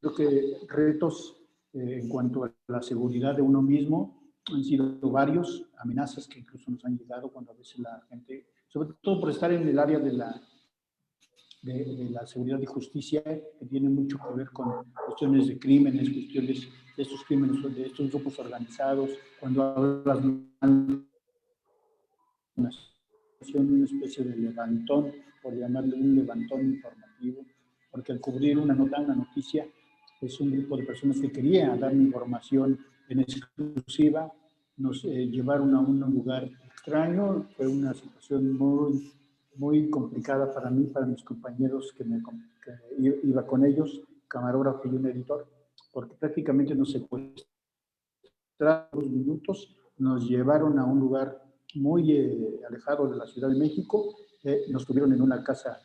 creo que retos en cuanto a la seguridad de uno mismo han sido varios, amenazas que incluso nos han llegado cuando a veces la gente, sobre todo por estar en el área de la seguridad y justicia, que tiene mucho que ver con cuestiones de crímenes, cuestiones de estos crímenes, de estos grupos organizados, cuando hablas de una especie de levantón, por llamarle un levantón informativo, porque al cubrir una nota, una noticia, es un grupo de personas que quería dar información en exclusiva, nos llevaron a un lugar extraño, fue una situación muy complicada para mí, para mis compañeros que iba con ellos, camarógrafo y un editor, porque prácticamente nos secuestraron unos minutos, nos llevaron a un lugar muy alejado de la Ciudad de México, nos tuvieron en una casa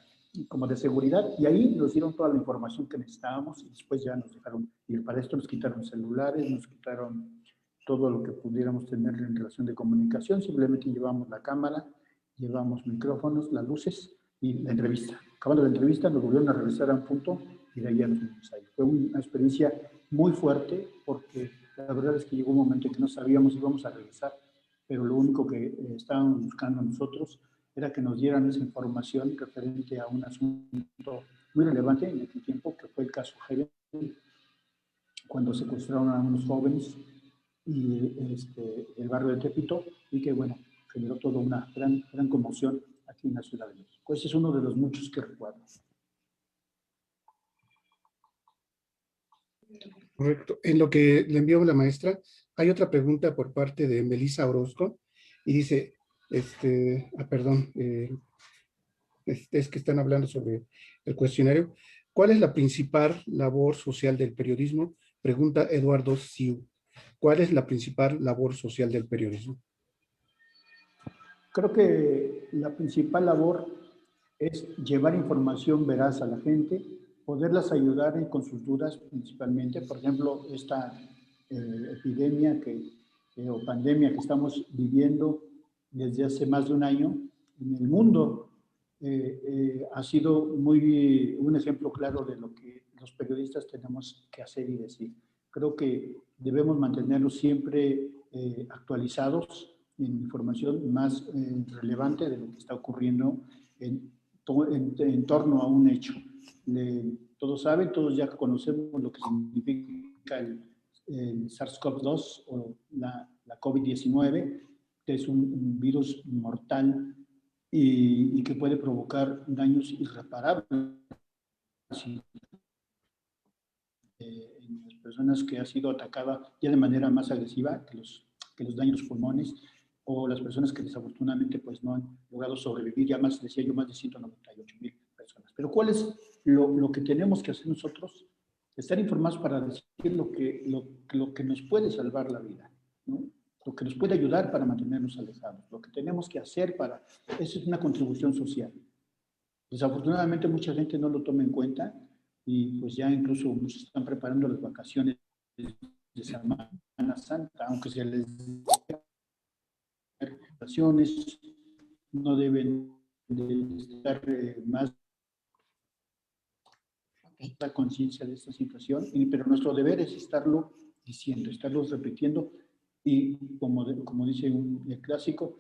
como de seguridad y ahí nos dieron toda la información que necesitábamos y después ya nos dejaron ir. Para esto nos quitaron celulares, nos quitaron todo lo que pudiéramos tener en relación de comunicación, simplemente llevamos la cámara, llevamos micrófonos, las luces y la entrevista. Acabando la entrevista nos volvieron a regresar a un punto y de ahí ya nos fuimos ahí. Fue una experiencia muy fuerte porque la verdad es que llegó un momento en que no sabíamos si íbamos a regresar, pero lo único que estábamos buscando nosotros era que nos dieran esa información referente a un asunto muy relevante en aquel tiempo, que fue el caso Helen, cuando secuestraron a unos jóvenes y el barrio de Tepito, y que, bueno, generó toda una gran conmoción aquí en la Ciudad de México. Ese es uno de los muchos que recuerdo. Correcto. En lo que le envió la maestra, hay otra pregunta por parte de Melissa Orozco y dice, perdón, es que están hablando sobre el cuestionario. ¿Cuál es la principal labor social del periodismo? Pregunta Eduardo Siu. ¿Cuál es la principal labor social del periodismo? Creo que la principal labor es llevar información veraz a la gente, poderlas ayudar con sus dudas principalmente. Por ejemplo, esta epidemia o pandemia que estamos viviendo desde hace más de un año en el mundo ha sido un ejemplo claro de lo que los periodistas tenemos que hacer y decir. Creo que debemos mantenernos siempre actualizados en información más relevante de lo que está ocurriendo en torno a un hecho. Todos saben, todos ya conocemos lo que significa el SARS-CoV-2 o la COVID-19, que es un virus mortal y que puede provocar daños irreparables en las personas que ha sido atacada ya de manera más agresiva que los daños a los pulmones, o las personas que desafortunadamente pues no han logrado sobrevivir, ya más, decía yo, más de 198,000 personas. Pero ¿cuál es lo que tenemos que hacer nosotros? Estar informados para decir lo que nos puede salvar la vida, ¿no? Lo que nos puede ayudar para mantenernos alejados, lo que tenemos que hacer para... Eso es una contribución social. Desafortunadamente mucha gente no lo toma en cuenta y pues ya incluso muchos están preparando las vacaciones de Semana Santa, aunque se les vacaciones, no deben de estar más la conciencia de esta situación, pero nuestro deber es estarlo diciendo, estarlo repitiendo y como dice el clásico,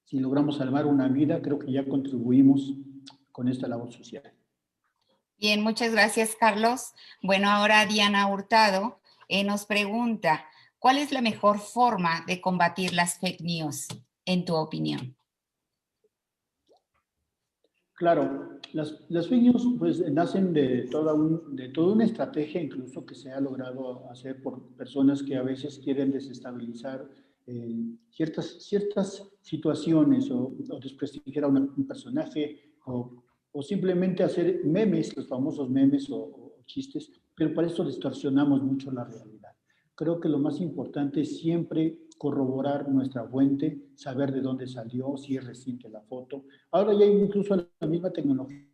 si logramos salvar una vida, creo que ya contribuimos con esta labor social. Bien, muchas gracias, Carlos. Bueno, ahora Diana Hurtado nos pregunta, ¿cuál es la mejor forma de combatir las fake news, en tu opinión? Claro, las fake news pues nacen de toda una estrategia incluso que se ha logrado hacer por personas que a veces quieren desestabilizar ciertas situaciones o desprestigiar a un personaje o simplemente hacer memes, los famosos memes o chistes, pero para eso distorsionamos mucho la realidad. Creo que lo más importante es siempre corroborar nuestra fuente, saber de dónde salió, si es reciente la foto. Ahora ya hay incluso la misma tecnología.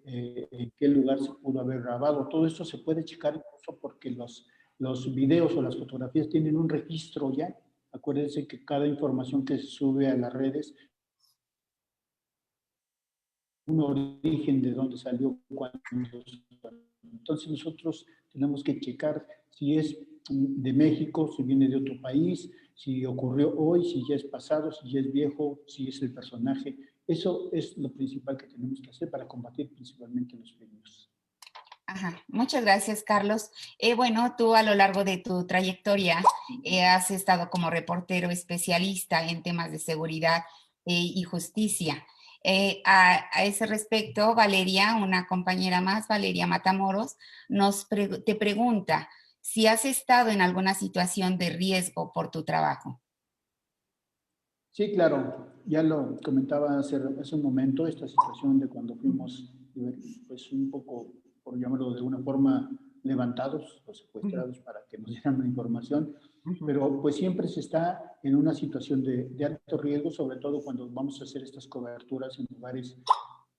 En qué lugar se pudo haber grabado. Todo esto se puede checar incluso porque los videos o las fotografías tienen un registro ya. Acuérdense que cada información que se sube a las redes un origen de dónde salió, cuándo. Entonces nosotros tenemos que checar si es de México, si viene de otro país, si ocurrió hoy, si ya es pasado, si ya es viejo, si es el personaje. Eso es lo principal que tenemos que hacer para combatir principalmente los fake news. Ajá. Muchas gracias, Carlos. Bueno, tú a lo largo de tu trayectoria has estado como reportero especialista en temas de seguridad y justicia. A ese respecto, Valeria, una compañera más, Valeria Matamoros, te pregunta si has estado en alguna situación de riesgo por tu trabajo. Sí, claro. Ya lo comentaba hace un momento, esta situación de cuando fuimos pues un poco, por llamarlo de alguna forma, levantados o secuestrados para que nos dieran la información, pero pues siempre se está en una situación de alto riesgo, sobre todo cuando vamos a hacer estas coberturas en lugares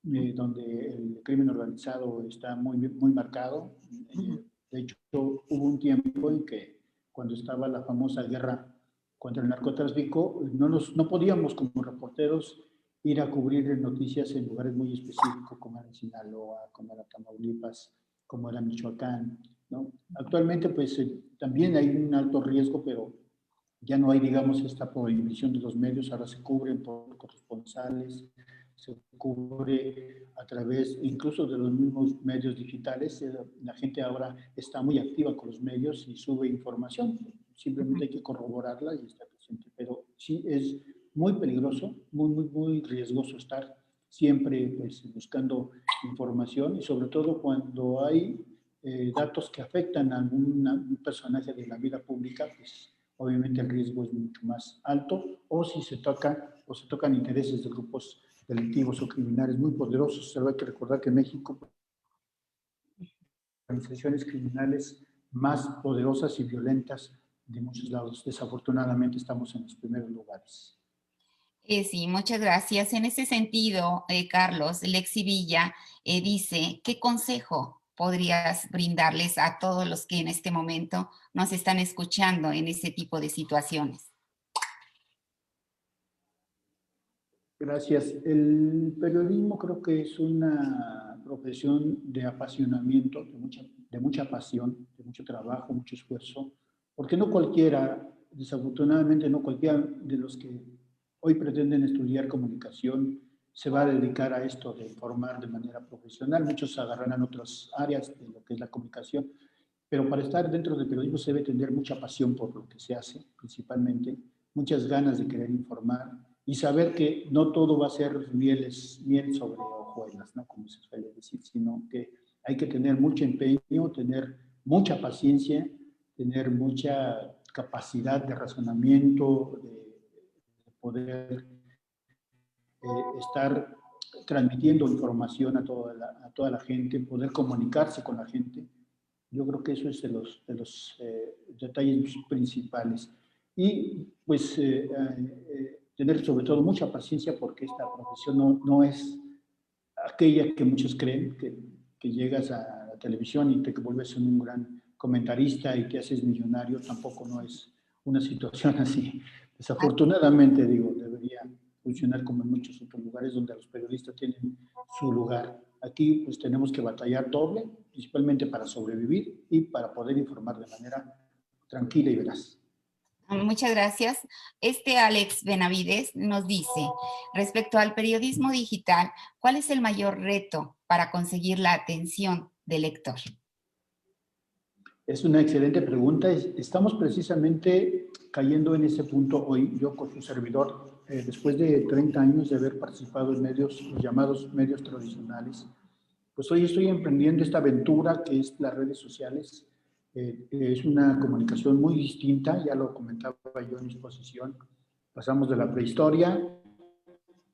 donde el crimen organizado está muy marcado. De hecho, hubo un tiempo en que cuando estaba la famosa guerra contra el narcotráfico, no podíamos como reporteros ir a cubrir noticias en lugares muy específicos, como era Sinaloa, como era Tamaulipas, como era Michoacán, ¿no? Actualmente, pues también hay un alto riesgo, pero ya no hay, digamos, esta prohibición de los medios, ahora se cubren por corresponsales, se cubre a través incluso de los mismos medios digitales. La gente ahora está muy activa con los medios y sube información. Simplemente hay que corroborarla y estar presente. Pero sí es muy peligroso, muy riesgoso estar siempre pues, buscando información y sobre todo cuando hay datos que afectan a algún personaje de la vida pública, pues obviamente el riesgo es mucho más alto, o si se tocan intereses de grupos delictivos o criminales muy poderosos. Solo hay que recordar que México, organizaciones criminales más poderosas y violentas de muchos lados. Desafortunadamente estamos en los primeros lugares. Sí, muchas gracias. En ese sentido, Carlos, Lexi Villa dice, ¿qué consejo podrías brindarles a todos los que en este momento nos están escuchando en ese tipo de situaciones? Gracias. El periodismo creo que es una profesión de apasionamiento, de mucha pasión, de mucho trabajo, mucho esfuerzo, porque no cualquiera, desafortunadamente no cualquiera de los que hoy pretenden estudiar comunicación se va a dedicar a esto de informar de manera profesional. Muchos agarrarán otras áreas de lo que es la comunicación, pero para estar dentro del periodismo se debe tener mucha pasión por lo que se hace, principalmente, muchas ganas de querer informar y saber que no todo va a ser miel sobre hojuelas, ¿no? Como se suele decir, sino que hay que tener mucho empeño, tener mucha paciencia, tener mucha capacidad de razonamiento, de poder estar transmitiendo información a toda la gente, poder comunicarse con la gente. Yo creo que eso es de los detalles principales. Y pues tener sobre todo mucha paciencia porque esta profesión no es aquella que muchos creen, que llegas a la televisión y te vuelves un gran comentarista y te haces millonario. Tampoco no es una situación así. Desafortunadamente, digo, debería funcionar como en muchos otros lugares donde los periodistas tienen su lugar. Aquí pues tenemos que batallar doble, principalmente para sobrevivir y para poder informar de manera tranquila y veraz. Muchas gracias. Alex Benavides nos dice, respecto al periodismo digital, ¿cuál es el mayor reto para conseguir la atención del lector? Es una excelente pregunta. Estamos precisamente cayendo en ese punto hoy, yo con su servidor, después de 30 años de haber participado en medios, los llamados medios tradicionales, pues hoy estoy emprendiendo esta aventura que es las redes sociales. Es una comunicación muy distinta, ya lo comentaba yo en mi exposición. Pasamos de la prehistoria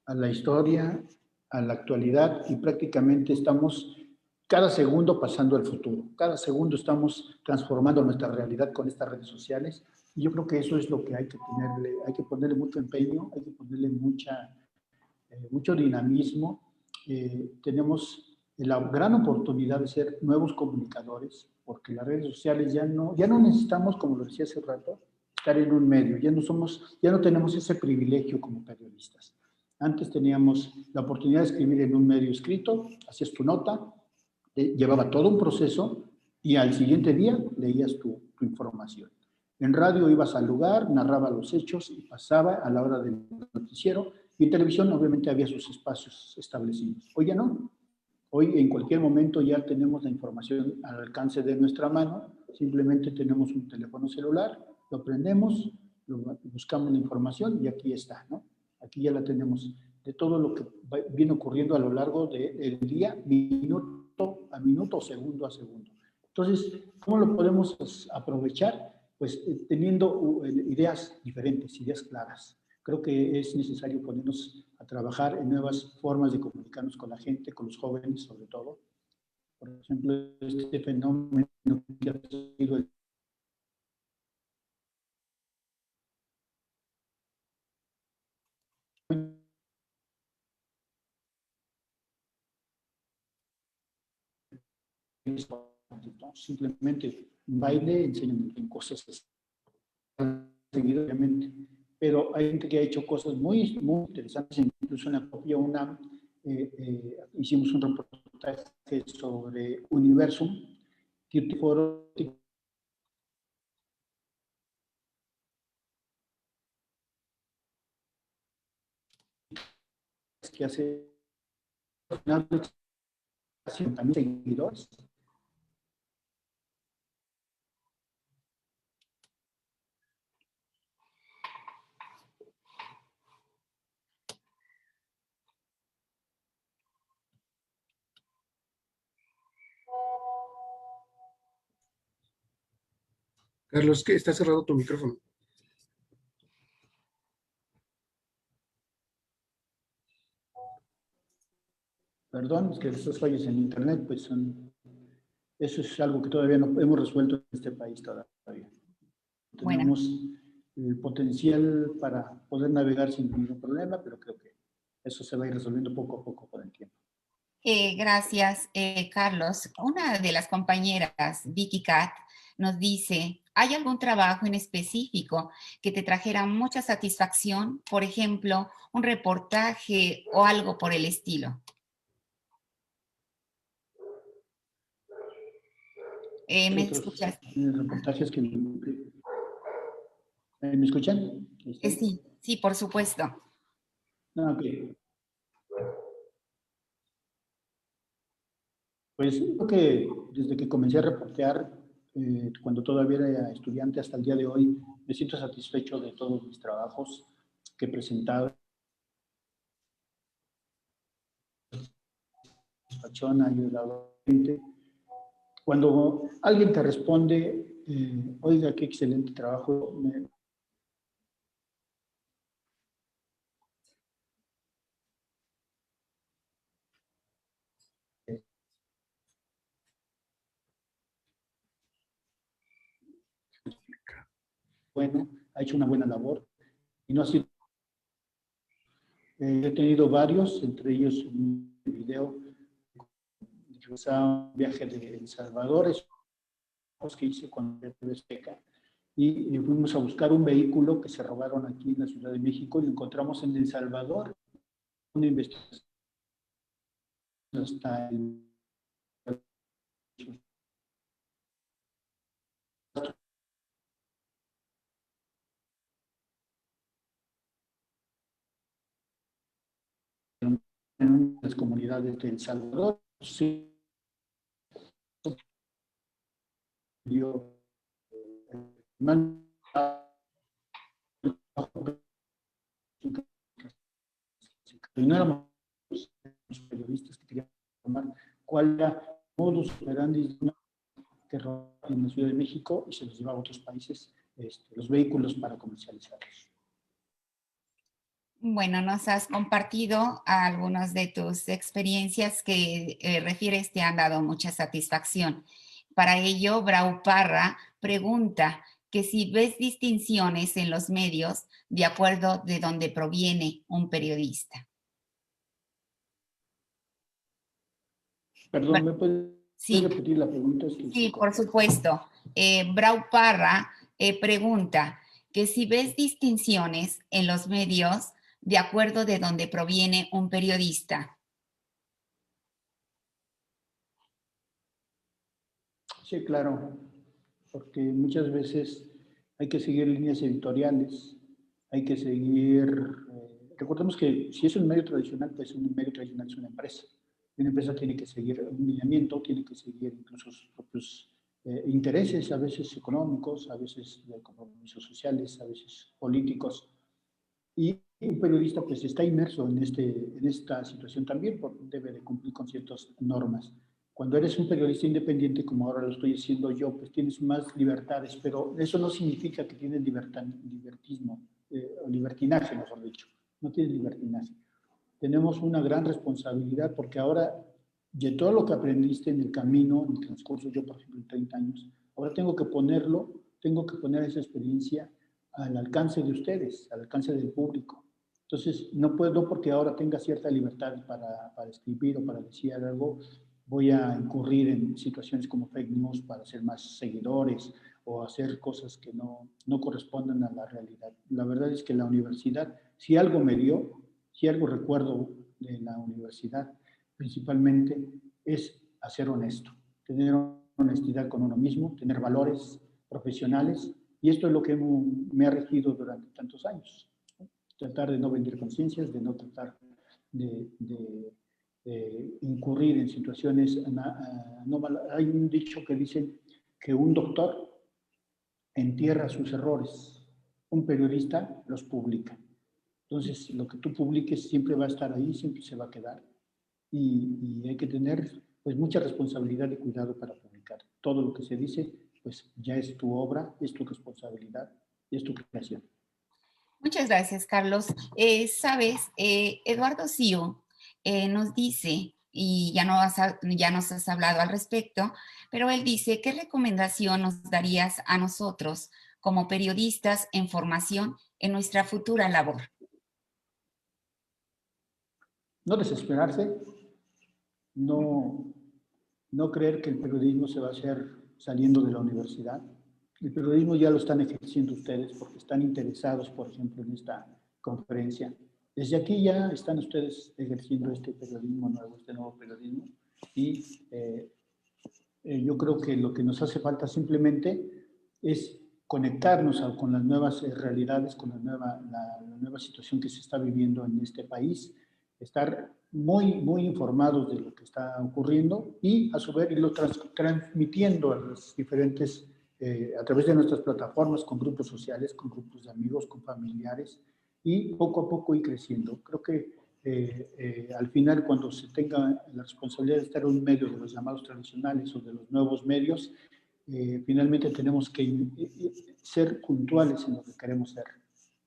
a la historia, a la actualidad y prácticamente estamos cada segundo pasando al futuro. Cada segundo estamos transformando nuestra realidad con estas redes sociales y yo creo que eso es lo que hay que ponerle mucho empeño, hay que ponerle mucho dinamismo. Tenemos la gran oportunidad de ser nuevos comunicadores, porque las redes sociales ya no necesitamos, como lo decía hace rato, estar en un medio, ya no tenemos ese privilegio como periodistas. Antes teníamos la oportunidad de escribir en un medio escrito, hacías tu nota, llevaba todo un proceso y al siguiente día leías tu información. En radio ibas al lugar, narraba los hechos y pasaba a la hora del noticiero. Y en televisión obviamente había sus espacios establecidos. Hoy ya no. Hoy en cualquier momento ya tenemos la información al alcance de nuestra mano. Simplemente tenemos un teléfono celular, lo prendemos, buscamos la información y aquí está, ¿no? Aquí ya la tenemos de todo lo que viene ocurriendo a lo largo del día, minuto a minuto, segundo a segundo. Entonces, ¿cómo lo podemos aprovechar? Pues teniendo ideas diferentes, ideas claras. Creo que es necesario ponernos a trabajar en nuevas formas de comunicarnos con la gente, con los jóvenes sobre todo. Por ejemplo, este fenómeno que ha sido el simplemente un baile, enseñan cosas seguido, obviamente. Pero hay gente que ha hecho cosas muy, muy interesantes, incluso en la propia UNAM hicimos un reportaje sobre Universum, que hace también seguidores. Carlos, que está cerrado tu micrófono. Perdón, es que estos fallos en internet, pues eso es algo que todavía no hemos resuelto en este país todavía. Tenemos el potencial para poder navegar sin ningún problema, pero creo que eso se va a ir resolviendo poco a poco con el tiempo. Gracias, Carlos. Una de las compañeras, Vicky Cat, nos dice, ¿hay algún trabajo en específico que te trajera mucha satisfacción? Por ejemplo, un reportaje o algo por el estilo. ¿Me escuchas? Reportajes que ¿Me escuchan? Sí, sí, por supuesto. Ah, ok. Pues creo que desde que comencé a reportear, cuando todavía era estudiante hasta el día de hoy, me siento satisfecho de todos mis trabajos que he presentado. Ha ayudado a la gente. Cuando alguien te responde, oiga, qué excelente trabajo, bueno, ha hecho una buena labor y no ha sido. He tenido varios, entre ellos un video, un viaje de El Salvador, que hice con el TV Azteca, y fuimos a buscar un vehículo que se robaron aquí en la Ciudad de México y lo encontramos en El Salvador. Una investigación hasta el en las comunidades de El Salvador. Sí, dio no éramos los periodistas que queríamos informar cuál era el modus operandi que robaban en la Ciudad de México y se los llevaba a otros países, los vehículos para comercializarlos. Bueno, nos has compartido algunas de tus experiencias que refieres te han dado mucha satisfacción. Para ello, Brau Parra pregunta que si ves distinciones en los medios de acuerdo de dónde proviene un periodista. Perdón, ¿me puedes Sí, repetir la pregunta? sí, por supuesto. Brau Parra pregunta que si ves distinciones en los medios de acuerdo de dónde proviene un periodista. Sí, claro, porque muchas veces hay que seguir líneas editoriales, hay que seguir, recordemos que si es un medio tradicional, pues un medio tradicional es una empresa. Una empresa tiene que seguir un lineamiento, tiene que seguir incluso sus propios intereses, a veces económicos, a veces de compromisos sociales, a veces políticos. Y un periodista pues está inmerso en esta situación también, porque debe de cumplir con ciertas normas. Cuando eres un periodista independiente, como ahora lo estoy haciendo yo, pues tienes más libertades, pero eso no significa que tienes libertismo, o libertinaje, mejor dicho. No tienes libertinaje. Tenemos una gran responsabilidad porque ahora, de todo lo que aprendiste en el camino, en el transcurso, yo por ejemplo, en 30 años, ahora tengo que poner esa experiencia al alcance de ustedes, al alcance del público. Entonces, no puedo, porque ahora tenga cierta libertad para escribir o para decir algo, voy a incurrir en situaciones como fake news para hacer más seguidores o hacer cosas que no corresponden a la realidad. La verdad es que la universidad, si algo me dio, si algo recuerdo de la universidad, principalmente es a ser honesto, tener honestidad con uno mismo, tener valores profesionales, y esto es lo que me ha regido durante tantos años. Tratar de no vender conciencias, de no tratar de incurrir en situaciones anómalas. Hay un dicho que dice que un doctor entierra sus errores, un periodista los publica. Entonces, lo que tú publiques siempre va a estar ahí, siempre se va a quedar. Y hay que tener pues mucha responsabilidad y cuidado para publicar. Todo lo que se dice, pues ya es tu obra, es tu responsabilidad y es tu creación. Muchas gracias, Carlos. Sabes, Eduardo Sio nos dice, y ya nos has hablado al respecto, pero él dice, ¿qué recomendación nos darías a nosotros como periodistas en formación en nuestra futura labor? No desesperarse, no creer que el periodismo se va a hacer saliendo de la universidad. El periodismo ya lo están ejerciendo ustedes porque están interesados, por ejemplo, en esta conferencia. Desde aquí ya están ustedes ejerciendo este periodismo nuevo, este nuevo periodismo. Y yo creo que lo que nos hace falta simplemente es conectarnos con las nuevas realidades, con la nueva situación que se está viviendo en este país, estar muy informados de lo que está ocurriendo y a su vez irlo transmitiendo a los diferentes, a través de nuestras plataformas, con grupos sociales, con grupos de amigos, con familiares, y poco a poco ir creciendo. Creo que al final, cuando se tenga la responsabilidad de estar en un medio de los llamados tradicionales o de los nuevos medios, finalmente tenemos que ser puntuales en lo que queremos ser.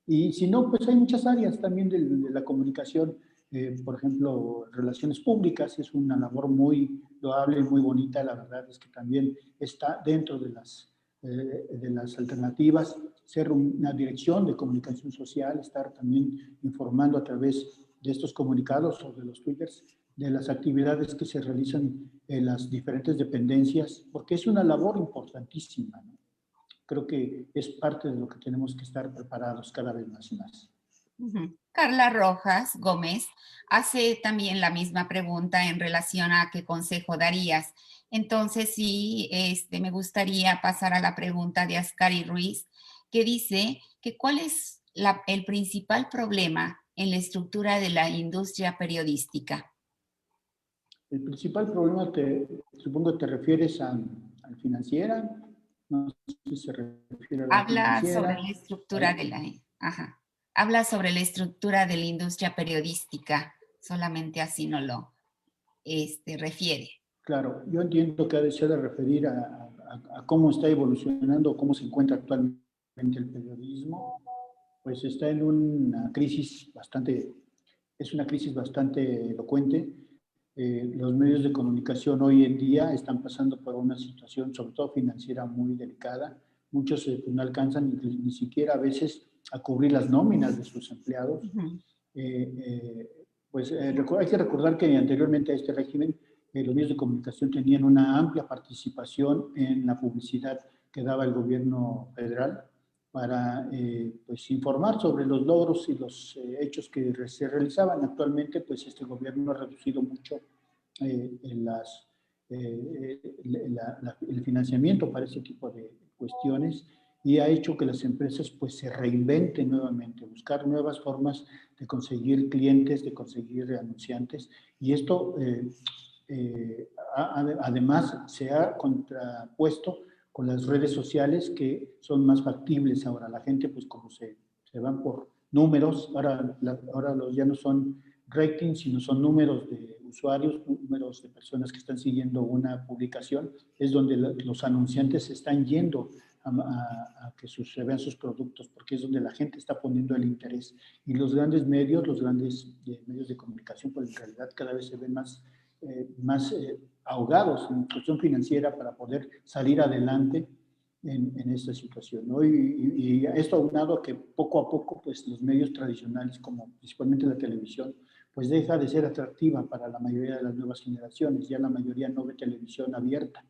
Y si no, pues hay muchas áreas también de la comunicación. Por ejemplo, relaciones públicas es una labor muy loable y muy bonita. La verdad es que también está dentro de las alternativas. Ser una dirección de comunicación social, estar también informando a través de estos comunicados o de los twitters de las actividades que se realizan en las diferentes dependencias, porque es una labor importantísima, ¿no? Creo que es parte de lo que tenemos que estar preparados cada vez más y más. Carla Rojas Gómez hace también la misma pregunta en relación a qué consejo darías. Entonces, sí, me gustaría pasar a la pregunta de Ascari Ruiz, que dice que cuál es el principal problema en la estructura de la industria periodística. El principal problema, supongo que te refieres al financiera, no sé si se refiere a la Habla financiera. sobre la estructura de la... Habla sobre la estructura de la industria periodística, solamente así no lo refiere. Claro, yo entiendo que se ha de referir a cómo está evolucionando, cómo se encuentra actualmente el periodismo. Pues está en una crisis bastante elocuente. Los medios de comunicación hoy en día están pasando por una situación, sobre todo financiera, muy delicada. Muchos no alcanzan ni siquiera a veces a cubrir las nóminas de sus empleados. Hay que recordar que anteriormente a este régimen, los medios de comunicación tenían una amplia participación en la publicidad que daba el gobierno federal para pues informar sobre los logros y los hechos que se realizaban. Actualmente, pues este gobierno ha reducido mucho el financiamiento para ese tipo de cuestiones y ha hecho que las empresas pues se reinventen nuevamente, buscar nuevas formas de conseguir clientes, de conseguir anunciantes, y esto además se ha contrapuesto con las redes sociales, que son más factibles ahora. La gente, pues como se van por números, ahora ya no son ratings, sino son números de usuarios, números de personas que están siguiendo una publicación, es donde los anunciantes se están yendo a que se vean sus productos, porque es donde la gente está poniendo el interés. Y los grandes medios, medios de comunicación, pues en realidad cada vez se ven más ahogados en cuestión financiera para poder salir adelante en esta situación, ¿no? Y esto aunado a que poco a poco pues los medios tradicionales, como principalmente la televisión, pues deja de ser atractiva para la mayoría de las nuevas generaciones. Ya la mayoría no ve televisión abierta,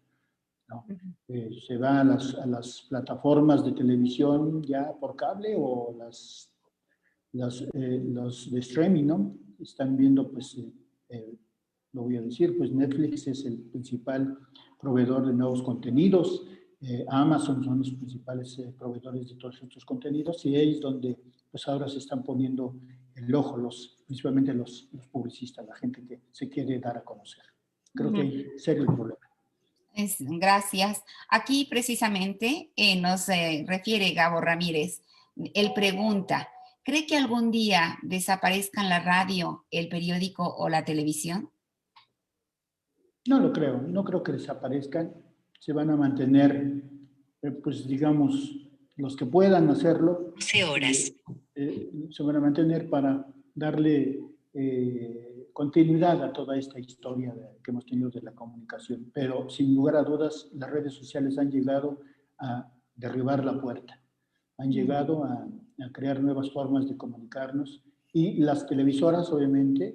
¿no? Se va a las plataformas de televisión ya por cable o los de streaming, ¿no? Están viendo pues lo voy a decir, pues Netflix es el principal proveedor de nuevos contenidos, Amazon son los principales proveedores de todos estos contenidos, y es donde pues ahora se están poniendo el ojo, principalmente los publicistas, la gente que se quiere dar a conocer. Creo que hay serio problema. Gracias. Aquí precisamente nos refiere Gabo Ramírez. Él pregunta, ¿cree que algún día desaparezcan la radio, el periódico o la televisión? No lo creo, no creo que desaparezcan. Se van a mantener, pues digamos, los que puedan hacerlo. 12 horas. Se van a mantener para darle continuidad a toda esta historia que hemos tenido de la comunicación. Pero sin lugar a dudas, las redes sociales han llegado a derribar la puerta. Han llegado a crear nuevas formas de comunicarnos. Y las televisoras, obviamente,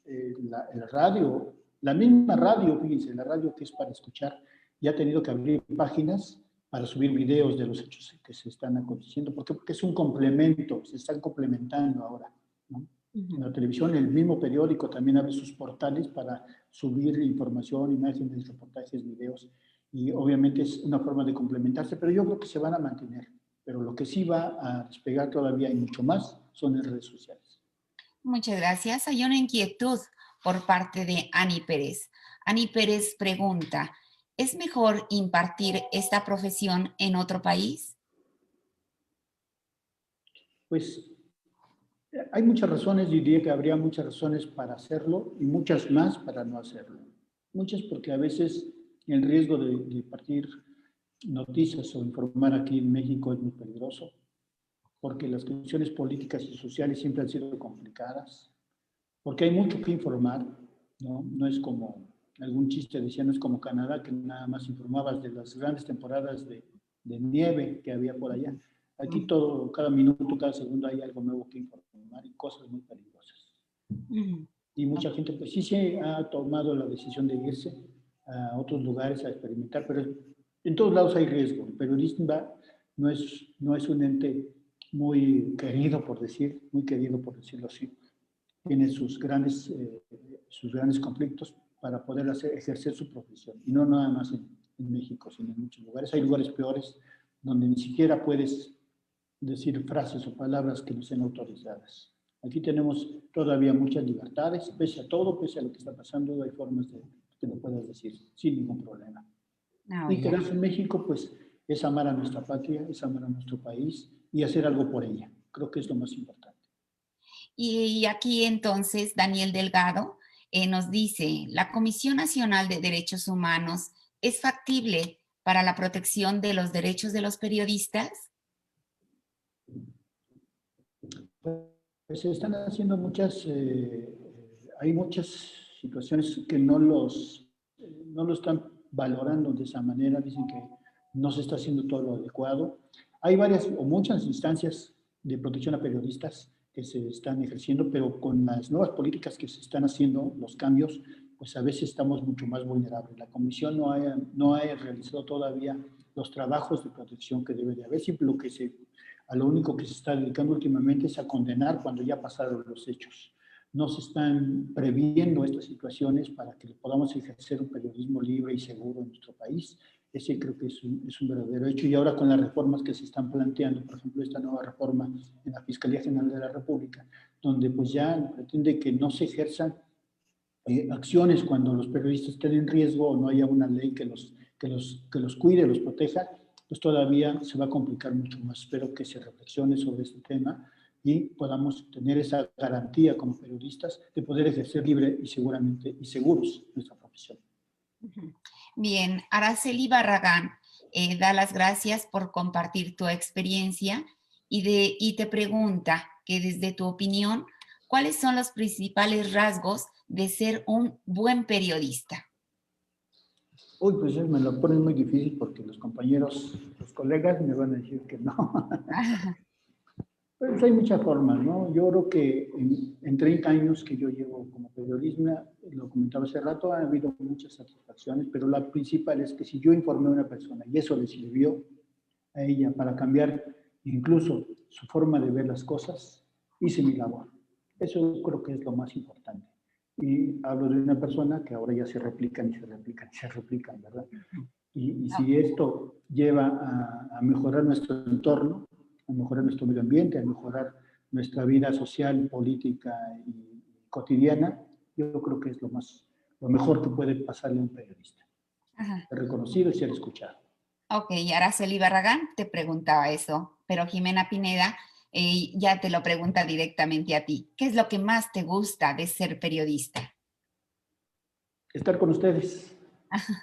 el radio, la misma radio, fíjense, la radio que es para escuchar, ya ha tenido que abrir páginas para subir videos de los hechos que se están aconteciendo, porque es un complemento, se están complementando ahora, ¿no? La televisión, el mismo periódico también abre sus portales para subir información, imágenes, reportajes, videos, y obviamente es una forma de complementarse, pero yo creo que se van a mantener. Pero lo que sí va a despegar todavía y mucho más son las redes sociales. Muchas gracias. Hay una inquietud por parte de Ani Pérez. Ani Pérez pregunta, ¿es mejor impartir esta profesión en otro país? Pues hay muchas razones, diría que habría muchas razones para hacerlo y muchas más para no hacerlo. Muchas porque a veces el riesgo de partir noticias o informar aquí en México es muy peligroso, porque las cuestiones políticas y sociales siempre han sido complicadas, porque hay mucho que informar, ¿no? No es como algún chiste decía, no es como Canadá, que nada más informabas de las grandes temporadas de nieve que había por allá. Aquí todo, cada minuto, cada segundo hay algo nuevo que informar y cosas muy peligrosas. Y mucha gente, pues sí se ha tomado la decisión de irse a otros lugares a experimentar, pero en todos lados hay riesgo. El periodista no es un ente muy querido, por decirlo así. Tiene sus grandes conflictos para poder ejercer su profesión. Y no nada más en México, sino en muchos lugares. Hay lugares peores donde ni siquiera puedes decir frases o palabras que no sean autorizadas. Aquí tenemos todavía muchas libertades, pese a todo, pese a lo que está pasando, hay formas de que lo puedas decir sin ningún problema. Y quedarse en México, pues, es amar a nuestra patria, es amar a nuestro país y hacer algo por ella. Creo que es lo más importante. Y aquí entonces Daniel Delgado nos dice, ¿la Comisión Nacional de Derechos Humanos es factible para la protección de los derechos de los periodistas? Pues se están haciendo hay muchas situaciones que no lo están valorando de esa manera, dicen que no se está haciendo todo lo adecuado. Hay varias o muchas instancias de protección a periodistas que se están ejerciendo, pero con las nuevas políticas que se están haciendo, los cambios, pues a veces estamos mucho más vulnerables. La Comisión no ha realizado todavía los trabajos de protección que debe de haber, siempre a lo único que se está dedicando últimamente es a condenar cuando ya pasaron los hechos. No se están previendo estas situaciones para que podamos ejercer un periodismo libre y seguro en nuestro país. Ese creo que es un verdadero hecho. Y ahora con las reformas que se están planteando, por ejemplo, esta nueva reforma en la Fiscalía General de la República, donde pues ya pretende que no se ejerzan acciones cuando los periodistas estén en riesgo o no haya una ley que los cuide, los proteja, pues todavía se va a complicar mucho más. Espero que se reflexione sobre este tema y podamos tener esa garantía como periodistas de poder ejercer libre y seguramente y seguros nuestra profesión. Bien, Araceli Barragán da las gracias por compartir tu experiencia y te pregunta que desde tu opinión, ¿cuáles son los principales rasgos de ser un buen periodista? Uy, pues me lo ponen muy difícil porque los colegas me van a decir que no. Pues hay muchas formas, ¿no? Yo creo que en 30 años que yo llevo como periodista, lo comentaba hace rato, ha habido muchas satisfacciones, pero la principal es que si yo informé a una persona y eso le sirvió a ella para cambiar incluso su forma de ver las cosas, hice mi labor. Eso creo que es lo más importante. Y hablo de una persona que ahora ya se replican, ¿verdad? Y si esto lleva a mejorar nuestro entorno, a mejorar nuestro medio ambiente, a mejorar nuestra vida social, política y cotidiana, yo creo que es lo mejor que puede pasarle a un periodista. Ser reconocido y ser escuchado. Ok, Araceli Barragán te preguntaba eso, pero Jimena Pineda ya te lo pregunta directamente a ti. ¿Qué es lo que más te gusta de ser periodista? Estar con ustedes,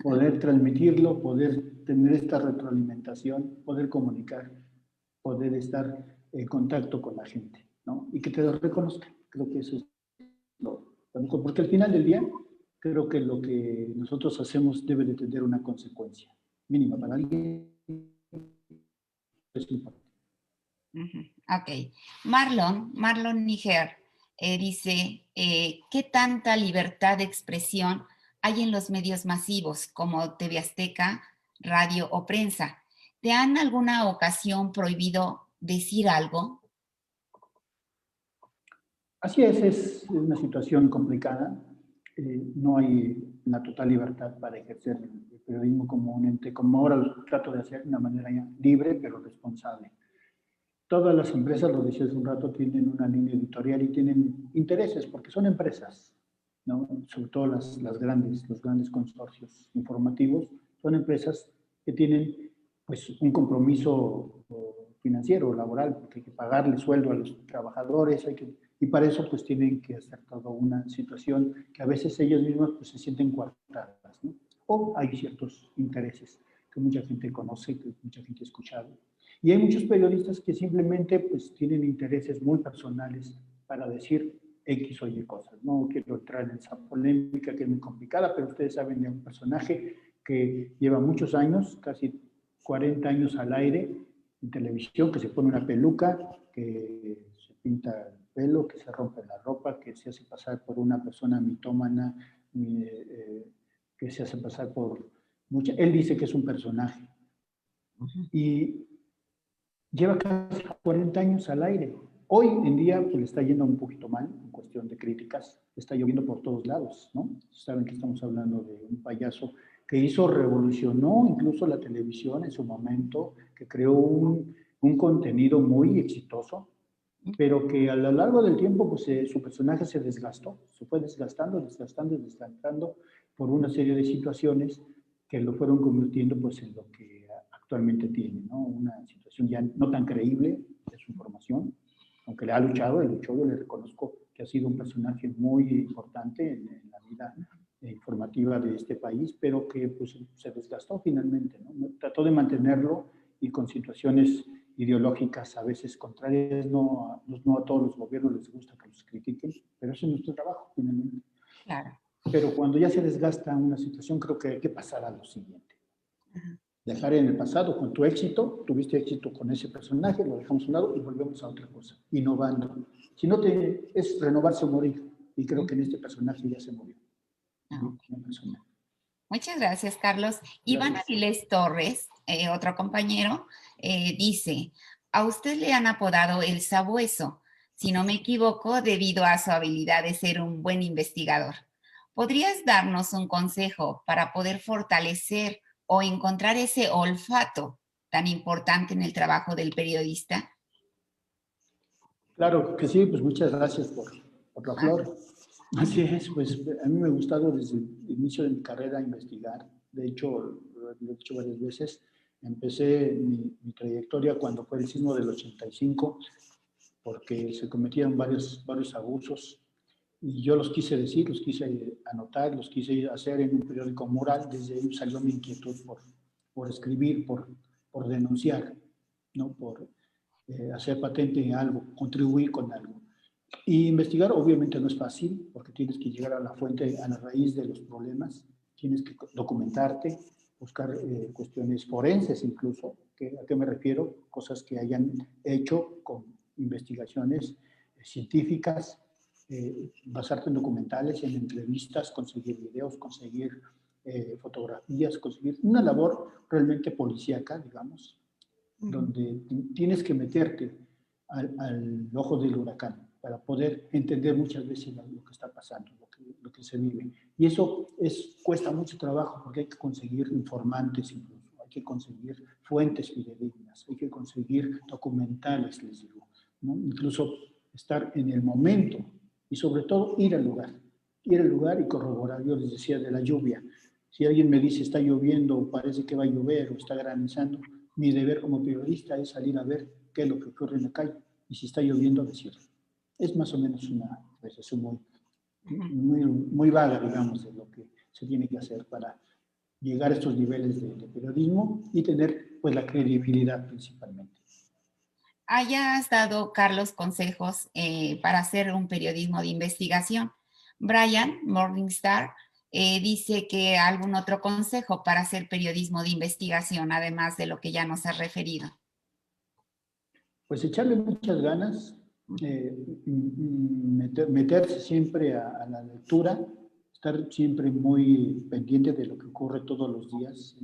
poder transmitirlo, poder tener esta retroalimentación, poder comunicar, poder estar en contacto con la gente, ¿no? Y que te lo reconozcan. Creo que eso es lo mejor, porque al final del día, creo que lo que nosotros hacemos debe de tener una consecuencia mínima para alguien. Es importante. Ok. Marlon Niger dice, ¿qué tanta libertad de expresión hay en los medios masivos como TV Azteca, radio o prensa? ¿Te han alguna ocasión prohibido decir algo? Así es una situación complicada. No hay una total libertad para ejercer periodismo como un ente, como ahora lo trato de hacer de una manera ya libre pero responsable. Todas las empresas, lo decía hace un rato, tienen una línea editorial y tienen intereses porque son empresas, ¿no? Sobre todo los grandes consorcios informativos, son empresas que tienen pues un compromiso financiero, laboral, porque hay que pagarle sueldo a los trabajadores, y para eso pues tienen que hacer toda una situación que a veces ellos mismos pues se sienten coartadas, ¿no? O hay ciertos intereses que mucha gente conoce, que mucha gente ha escuchado. Y hay muchos periodistas que simplemente pues tienen intereses muy personales para decir X o Y cosas. No quiero entrar en esa polémica que es muy complicada, pero ustedes saben de un personaje que lleva muchos años, casi 40 años al aire en televisión, que se pone una peluca, que se pinta el pelo, que se rompe la ropa, que se hace pasar por una persona mitómana, que se hace pasar por mucha... Él dice que es un personaje. Y lleva casi 40 años al aire. Hoy en día pues, le está yendo un poquito mal en cuestión de críticas. Está lloviendo por todos lados, ¿no? Saben que estamos hablando de un payaso que revolucionó incluso la televisión en su momento, que creó un contenido muy exitoso, pero que a lo largo del tiempo pues, su personaje se desgastó, se fue desgastando por una serie de situaciones que lo fueron convirtiendo pues, en lo que actualmente tiene, ¿no? Una situación ya no tan creíble de su formación, aunque le ha luchado, yo le reconozco que ha sido un personaje muy importante en la vida informativa de este país, pero que pues, se desgastó finalmente, ¿no? Trató de mantenerlo y con situaciones ideológicas a veces contrarias, no a todos los gobiernos les gusta que los critiquen, pero ese es nuestro trabajo finalmente. Claro. Pero cuando ya se desgasta una situación, creo que hay que pasar a lo siguiente. Dejar en el pasado con tu éxito, tuviste éxito con ese personaje, lo dejamos a un lado y volvemos a otra cosa, innovando. Si no es renovarse o morir, y creo que en este personaje ya se murió. Muchas gracias, Carlos. Iván Avilés Torres, otro compañero, dice, a usted le han apodado el Sabueso, si no me equivoco, debido a su habilidad de ser un buen investigador. ¿Podrías darnos un consejo para poder fortalecer o encontrar ese olfato tan importante en el trabajo del periodista? Claro que sí, pues muchas gracias por la flor. Así es, pues a mí me ha gustado desde el inicio de mi carrera investigar. De hecho, lo he dicho varias veces, empecé mi trayectoria cuando fue el sismo del 85, porque se cometían varios abusos y yo los quise decir, los quise anotar, los quise hacer en un periódico moral. Desde ahí salió mi inquietud por escribir, por denunciar, ¿no? Por hacer patente en algo, contribuir con algo. Y investigar obviamente no es fácil, porque tienes que llegar a la fuente, a la raíz de los problemas, tienes que documentarte, buscar cuestiones forenses incluso. ¿A qué me refiero? Cosas que hayan hecho con investigaciones científicas, basarte en documentales, en entrevistas, conseguir videos, conseguir fotografías, conseguir una labor realmente policíaca, digamos, donde tienes que meterte al ojo del huracán para poder entender muchas veces lo que está pasando, lo que se vive. Y eso cuesta mucho trabajo porque hay que conseguir informantes incluso, hay que conseguir fuentes fidedignas, hay que conseguir documentales, les digo, ¿no? Incluso estar en el momento y sobre todo ir al lugar y corroborar. Yo les decía de la lluvia. Si alguien me dice está lloviendo o parece que va a llover o está granizando, mi deber como periodista es salir a ver qué es lo que ocurre en la calle y si está lloviendo decirlo. Es más o menos una recesión muy vaga, digamos, de lo que se tiene que hacer para llegar a estos niveles de periodismo y tener pues la credibilidad principalmente. Hayas dado, Carlos, consejos para hacer un periodismo de investigación. Brian Morningstar dice que algún otro consejo para hacer periodismo de investigación, además de lo que ya nos has referido. Pues echarle muchas ganas, meterse siempre a la lectura, estar siempre muy pendiente de lo que ocurre todos los días,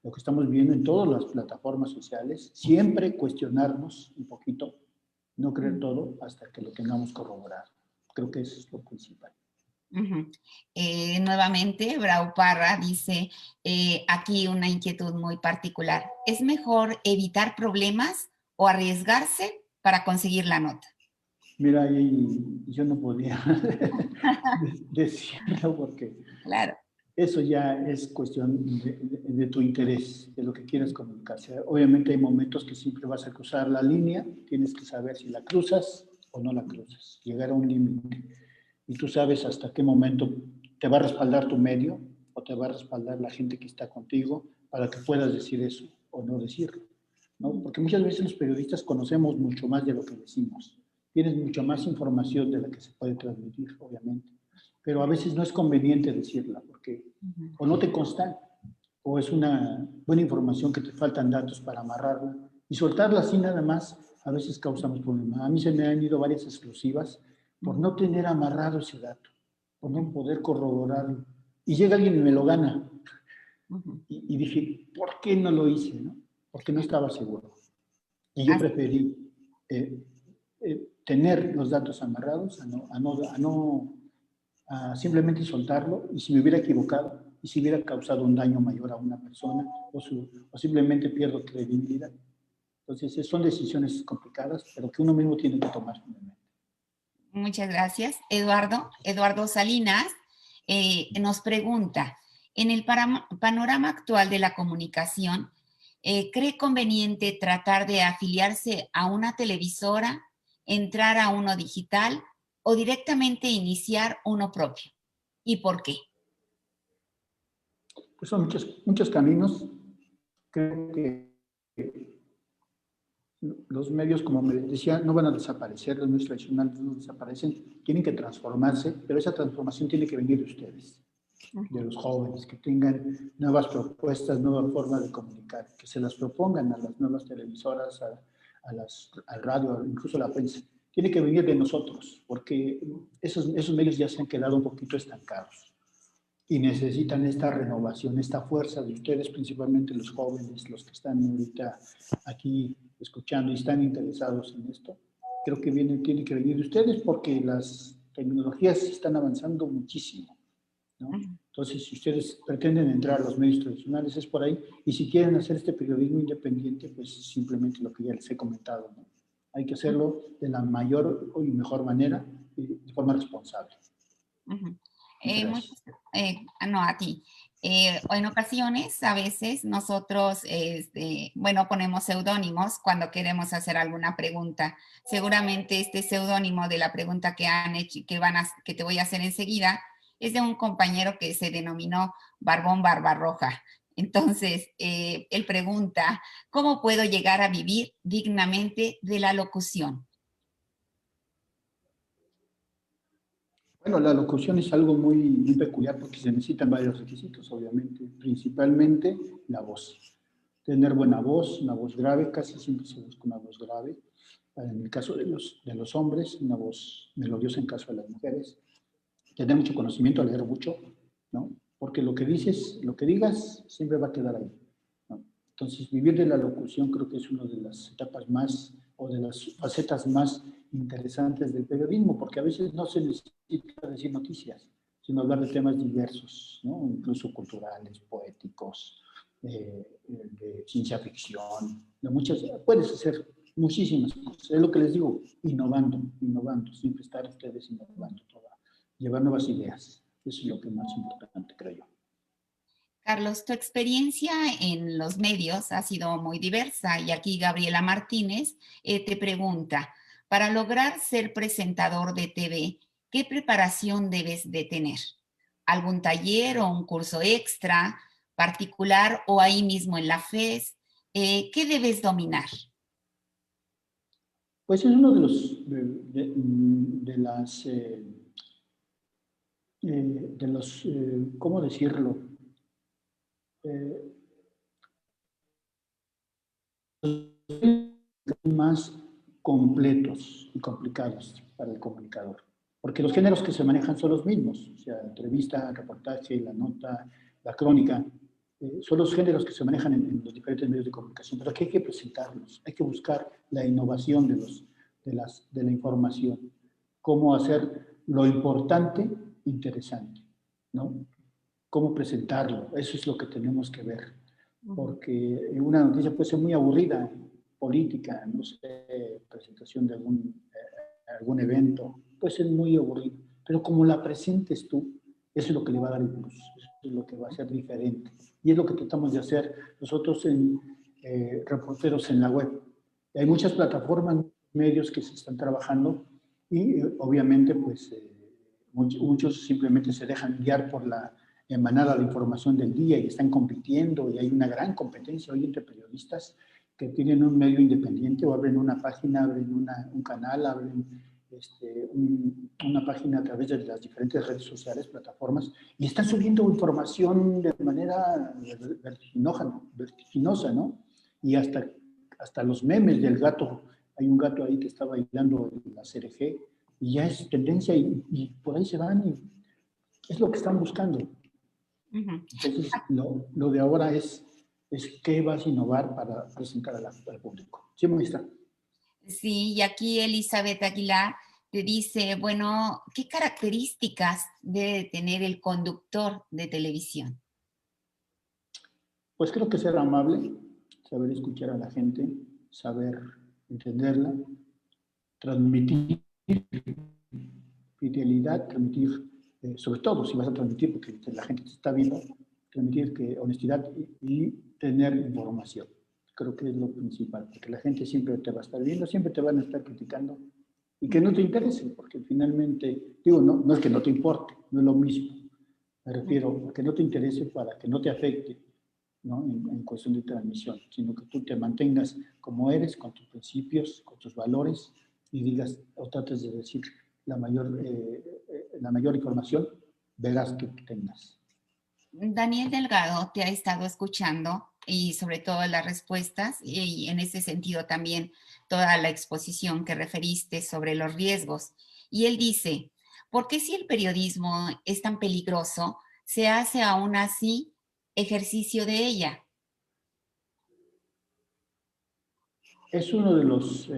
lo que estamos viendo en todas las plataformas sociales, siempre cuestionarnos un poquito, no creer todo hasta que lo tengamos corroborado. Creo que eso es lo principal. Nuevamente, Brau Parra dice aquí una inquietud muy particular. ¿Es mejor evitar problemas o arriesgarse para conseguir la nota? Mira, ahí yo no podía decirlo porque Claro. eso ya es cuestión de tu interés, de lo que quieras comunicarse. Obviamente hay momentos que siempre vas a cruzar la línea, tienes que saber si la cruzas o no la cruzas, llegar a un límite. Y tú sabes hasta qué momento te va a respaldar tu medio o te va a respaldar la gente que está contigo para que puedas decir eso o no decirlo, ¿no? Porque muchas veces los periodistas conocemos mucho más de lo que decimos. Tienes mucha más información de la que se puede transmitir, obviamente. Pero a veces no es conveniente decirla porque o no te consta o es una buena información que te faltan datos para amarrarla y soltarla así nada más a veces causamos problemas. A mí se me han ido varias exclusivas por no tener amarrado ese dato, por no poder corroborarlo. Y llega alguien y me lo gana. Y dije, ¿por qué no lo hice? ¿No? Porque no estaba seguro. Y yo preferí tener los datos amarrados a simplemente soltarlo, y si me hubiera equivocado y si hubiera causado un daño mayor a una persona o simplemente pierdo credibilidad. Entonces son decisiones complicadas, pero que uno mismo tiene que tomar. Muchas gracias. Eduardo Salinas nos pregunta, en el panorama actual de la comunicación, ¿cree conveniente tratar de afiliarse a una televisora, entrar a uno digital o directamente iniciar uno propio? ¿Y por qué? Pues son muchos caminos. Creo que los medios, como me decía, no van a desaparecer, los medios tradicionales no desaparecen, tienen que transformarse, pero esa transformación tiene que venir de ustedes, de los jóvenes, que tengan nuevas propuestas, nuevas formas de comunicar, que se las propongan a las nuevas televisoras, al radio, incluso a la prensa. Tiene que venir de nosotros, porque esos medios ya se han quedado un poquito estancados y necesitan esta renovación, esta fuerza de ustedes, principalmente los jóvenes, los que están ahorita aquí escuchando y están interesados en esto. Creo que tiene que venir de ustedes porque las tecnologías están avanzando muchísimo, ¿no? Entonces, si ustedes pretenden entrar a los medios tradicionales, es por ahí. Y si quieren hacer este periodismo independiente, pues simplemente lo que ya les he comentado, ¿no? Hay que hacerlo de la mayor y mejor manera y de forma responsable. No, a ti. En ocasiones, a veces, nosotros, ponemos seudónimos cuando queremos hacer alguna pregunta. Seguramente este seudónimo de la pregunta que han hecho, que te voy a hacer enseguida, es de un compañero que se denominó Barbón Barbarroja. Entonces, él pregunta, ¿cómo puedo llegar a vivir dignamente de la locución? Bueno, la locución es algo muy peculiar porque se necesitan varios requisitos, obviamente. Principalmente la voz. Tener buena voz, una voz grave, casi siempre se busca una voz grave. En el caso de los hombres, una voz melodiosa en caso de las mujeres. Tener mucho conocimiento, leer mucho, ¿no? Porque lo que digas, siempre va a quedar ahí, ¿no? Entonces, vivir de la locución creo que es una de las etapas más, o de las facetas más interesantes del periodismo, porque a veces no se necesita decir noticias, sino hablar de temas diversos, ¿no? Incluso culturales, poéticos, de ciencia ficción, de muchas, puedes hacer muchísimas cosas. Es lo que les digo, innovando, siempre estar ustedes innovando llevar nuevas ideas. Eso es lo que más importante, creo yo. Carlos, tu experiencia en los medios ha sido muy diversa y aquí Gabriela Martínez te pregunta, para lograr ser presentador de TV, ¿qué preparación debes de tener? ¿Algún taller o un curso extra, particular o ahí mismo en la FES? ¿Qué debes dominar? Pues es uno de los, ¿cómo decirlo? Más completos y complicados para el comunicador, porque los géneros que se manejan son los mismos, o sea, entrevista, reportaje, la nota, la crónica, son los géneros que se manejan en los diferentes medios de comunicación, pero aquí hay que presentarlos, hay que buscar la innovación de la información, cómo hacer lo importante interesante, ¿no? Cómo presentarlo, eso es lo que tenemos que ver, porque una noticia puede ser muy aburrida, política, no sé, presentación de algún evento, puede ser muy aburrido, pero como la presentes tú, eso es lo que le va a dar el plus, eso es lo que va a ser diferente, y es lo que tratamos de hacer nosotros en reporteros en la web. Hay muchas plataformas, medios que se están trabajando y obviamente pues muchos simplemente se dejan guiar por la emanada de información del día y están compitiendo y hay una gran competencia hoy entre periodistas que tienen un medio independiente o abren una página, abren un canal, abren una página a través de las diferentes redes sociales, plataformas, y están subiendo información de manera vertiginosa, ¿no? Y hasta los memes del gato, hay un gato ahí que está bailando en la CRG, y ya es tendencia y por ahí se van y es lo que están buscando. Entonces, lo de ahora es qué vas a innovar para presentar al público. Sí, maestra. Sí, y aquí Elizabeth Aguilar te dice, bueno, ¿qué características debe tener el conductor de televisión? Pues creo que ser amable, saber escuchar a la gente, saber entenderla, transmitir fidelidad, transmitir, sobre todo si vas a transmitir, porque la gente te está viendo, transmitir honestidad y tener información. Creo que es lo principal, porque la gente siempre te va a estar viendo, siempre te van a estar criticando y que no te interese, porque finalmente, digo, no es que no te importe, no es lo mismo. Me refiero a que no te interese para que no te afecte, ¿no? En cuestión de transmisión, sino que tú te mantengas como eres, con tus principios, con tus valores y digas o trates de decir la mayor información verás que tengas. Daniel Delgado te ha estado escuchando y sobre todo las respuestas y en ese sentido también toda la exposición que referiste sobre los riesgos. Y él dice, ¿por qué si el periodismo es tan peligroso, se hace aún así ejercicio de ella? Es uno de los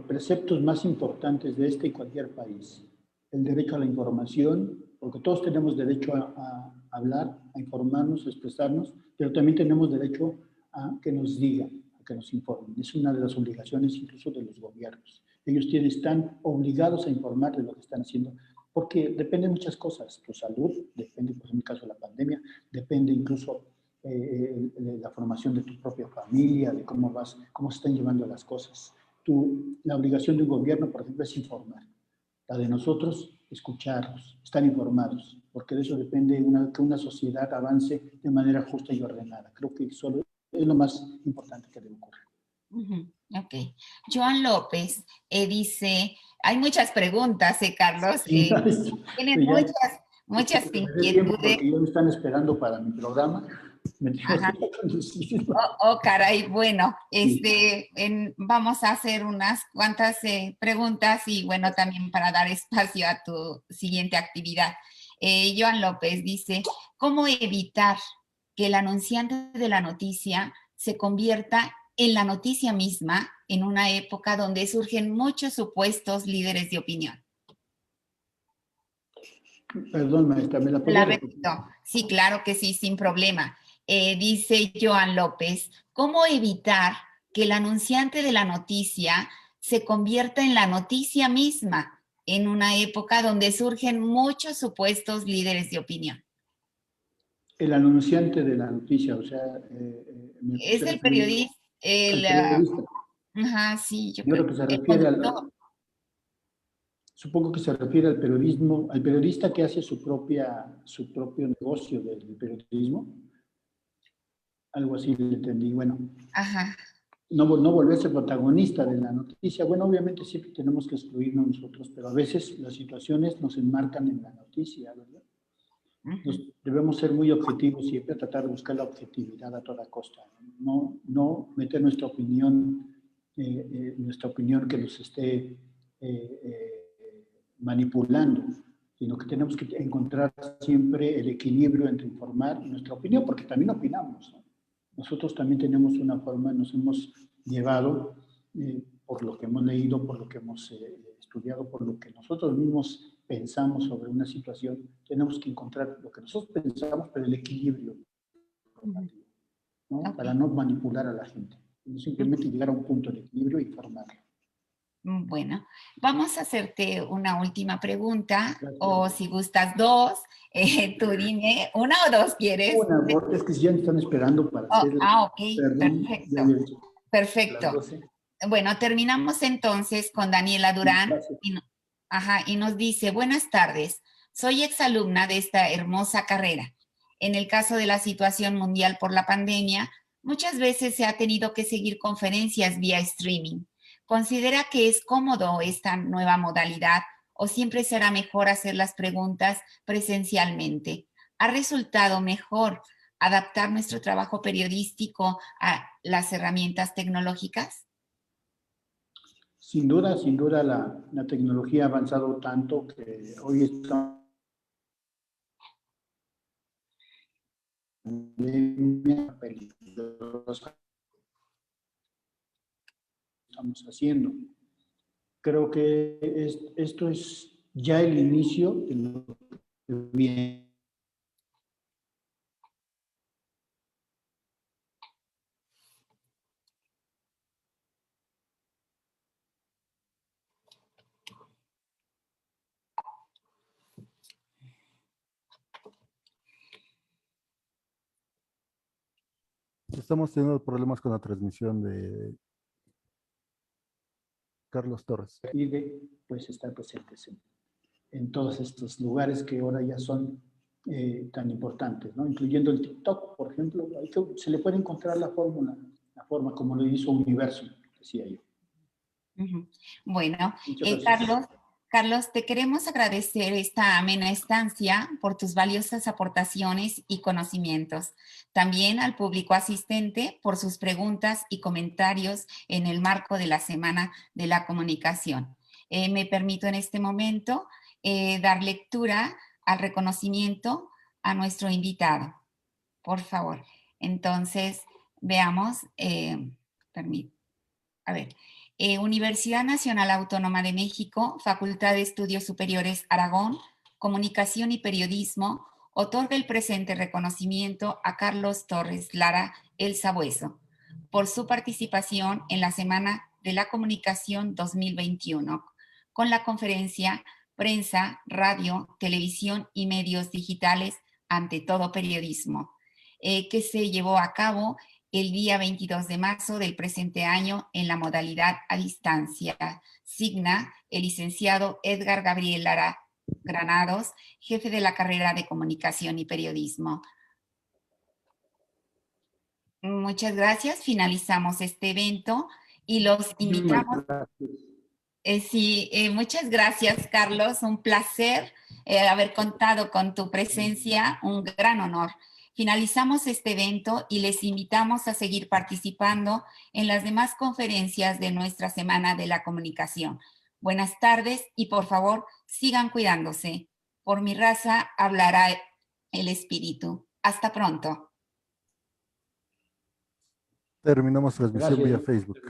preceptos más importantes de este y cualquier país. El derecho a la información, porque todos tenemos derecho a hablar, a informarnos, a expresarnos, pero también tenemos derecho a que nos digan, a que nos informen. Es una de las obligaciones incluso de los gobiernos. Ellos están obligados a informar de lo que están haciendo, porque depende de muchas cosas. Tu salud, depende, pues en el caso de la pandemia, depende incluso la formación de tu propia familia, de cómo se están llevando las cosas. La obligación de un gobierno, por ejemplo, es informar. La de nosotros, escucharlos, estar informados, porque de eso depende que una sociedad avance de manera justa y ordenada. Creo que eso es lo más importante que debe ocurrir. Ok. Joan López dice, hay muchas preguntas, Carlos. Tienen muchas inquietudes. Porque ellos me están esperando para mi programa. Caray, bueno, vamos a hacer unas cuantas preguntas y bueno, también para dar espacio a tu siguiente actividad. Joan López dice, ¿cómo evitar que el anunciante de la noticia se convierta en la noticia misma en una época donde surgen muchos supuestos líderes de opinión? Perdón, maestra, ¿me la podría repetir? Sí, claro que sí, sin problema. Dice Joan López, ¿cómo evitar que el anunciante de la noticia se convierta en la noticia misma en una época donde surgen muchos supuestos líderes de opinión? El anunciante de la noticia, o sea... es el periodista. El periodista. Ajá, sí, yo creo que se refiere supongo que se refiere al periodismo, al periodista que hace su propio negocio del periodismo. Algo así le entendí. Bueno, ajá. No volverse protagonista de la noticia. Bueno, obviamente siempre tenemos que excluirnos nosotros, pero a veces las situaciones nos enmarcan en la noticia, ¿verdad? Debemos ser muy objetivos, siempre tratar de buscar la objetividad a toda costa. No meter nuestra opinión que nos esté manipulando, sino que tenemos que encontrar siempre el equilibrio entre informar y nuestra opinión, porque también opinamos, ¿no? Nosotros también tenemos una forma, nos hemos llevado por lo que hemos leído, por lo que hemos estudiado, por lo que nosotros mismos pensamos sobre una situación, tenemos que encontrar lo que nosotros pensamos, pero el equilibrio, ¿no? Ok. Para no manipular a la gente, simplemente llegar a un punto de equilibrio y formarlo. Bueno, vamos a hacerte una última pregunta, Gracias. o si gustas dos, tú dime, ¿una o dos quieres? Es que ya me están esperando para hacer Ok, perdón, perfecto, ya había dicho las perfecto. 12. Bueno, terminamos entonces con Daniela Durán Gracias. y nos dice, buenas tardes, soy exalumna de esta hermosa carrera. En el caso de la situación mundial por la pandemia, muchas veces se ha tenido que seguir conferencias vía streaming. ¿Considera que es cómodo esta nueva modalidad o siempre será mejor hacer las preguntas presencialmente? ¿Ha resultado mejor adaptar nuestro trabajo periodístico a las herramientas tecnológicas? Sin duda la tecnología ha avanzado tanto que hoy estamos peligrosa estamos haciendo. Creo que esto es ya el inicio de lo que viene. Estamos teniendo problemas con la transmisión de Carlos Torres. Pide pues estar presentes en todos estos lugares que ahora ya son tan importantes, ¿no? Incluyendo el TikTok, por ejemplo, se le puede encontrar la forma como lo hizo Universo, decía yo. Bueno, Muchas gracias. Carlos, te queremos agradecer esta amena estancia por tus valiosas aportaciones y conocimientos. También al público asistente por sus preguntas y comentarios en el marco de la Semana de la Comunicación. Me permito en este momento dar lectura al reconocimiento a nuestro invitado. Por favor. Entonces, veamos. A ver. Universidad Nacional Autónoma de México, Facultad de Estudios Superiores Aragón, Comunicación y Periodismo, otorga el presente reconocimiento a Carlos Torres Lara El Sabueso por su participación en la Semana de la Comunicación 2021 con la conferencia Prensa, Radio, Televisión y Medios Digitales ante todo periodismo, que se llevó a cabo el día 22 de marzo del presente año en la modalidad a distancia. Signa el licenciado Edgar Gabriel Lara Granados, jefe de la carrera de Comunicación y Periodismo. Muchas gracias. Finalizamos este evento y los invitamos. Muchas gracias, Carlos. Un placer haber contado con tu presencia. Un gran honor. Finalizamos este evento y les invitamos a seguir participando en las demás conferencias de nuestra Semana de la Comunicación. Buenas tardes y por favor sigan cuidándose. Por mi raza hablará el espíritu. Hasta pronto. Terminamos transmisión vía Facebook.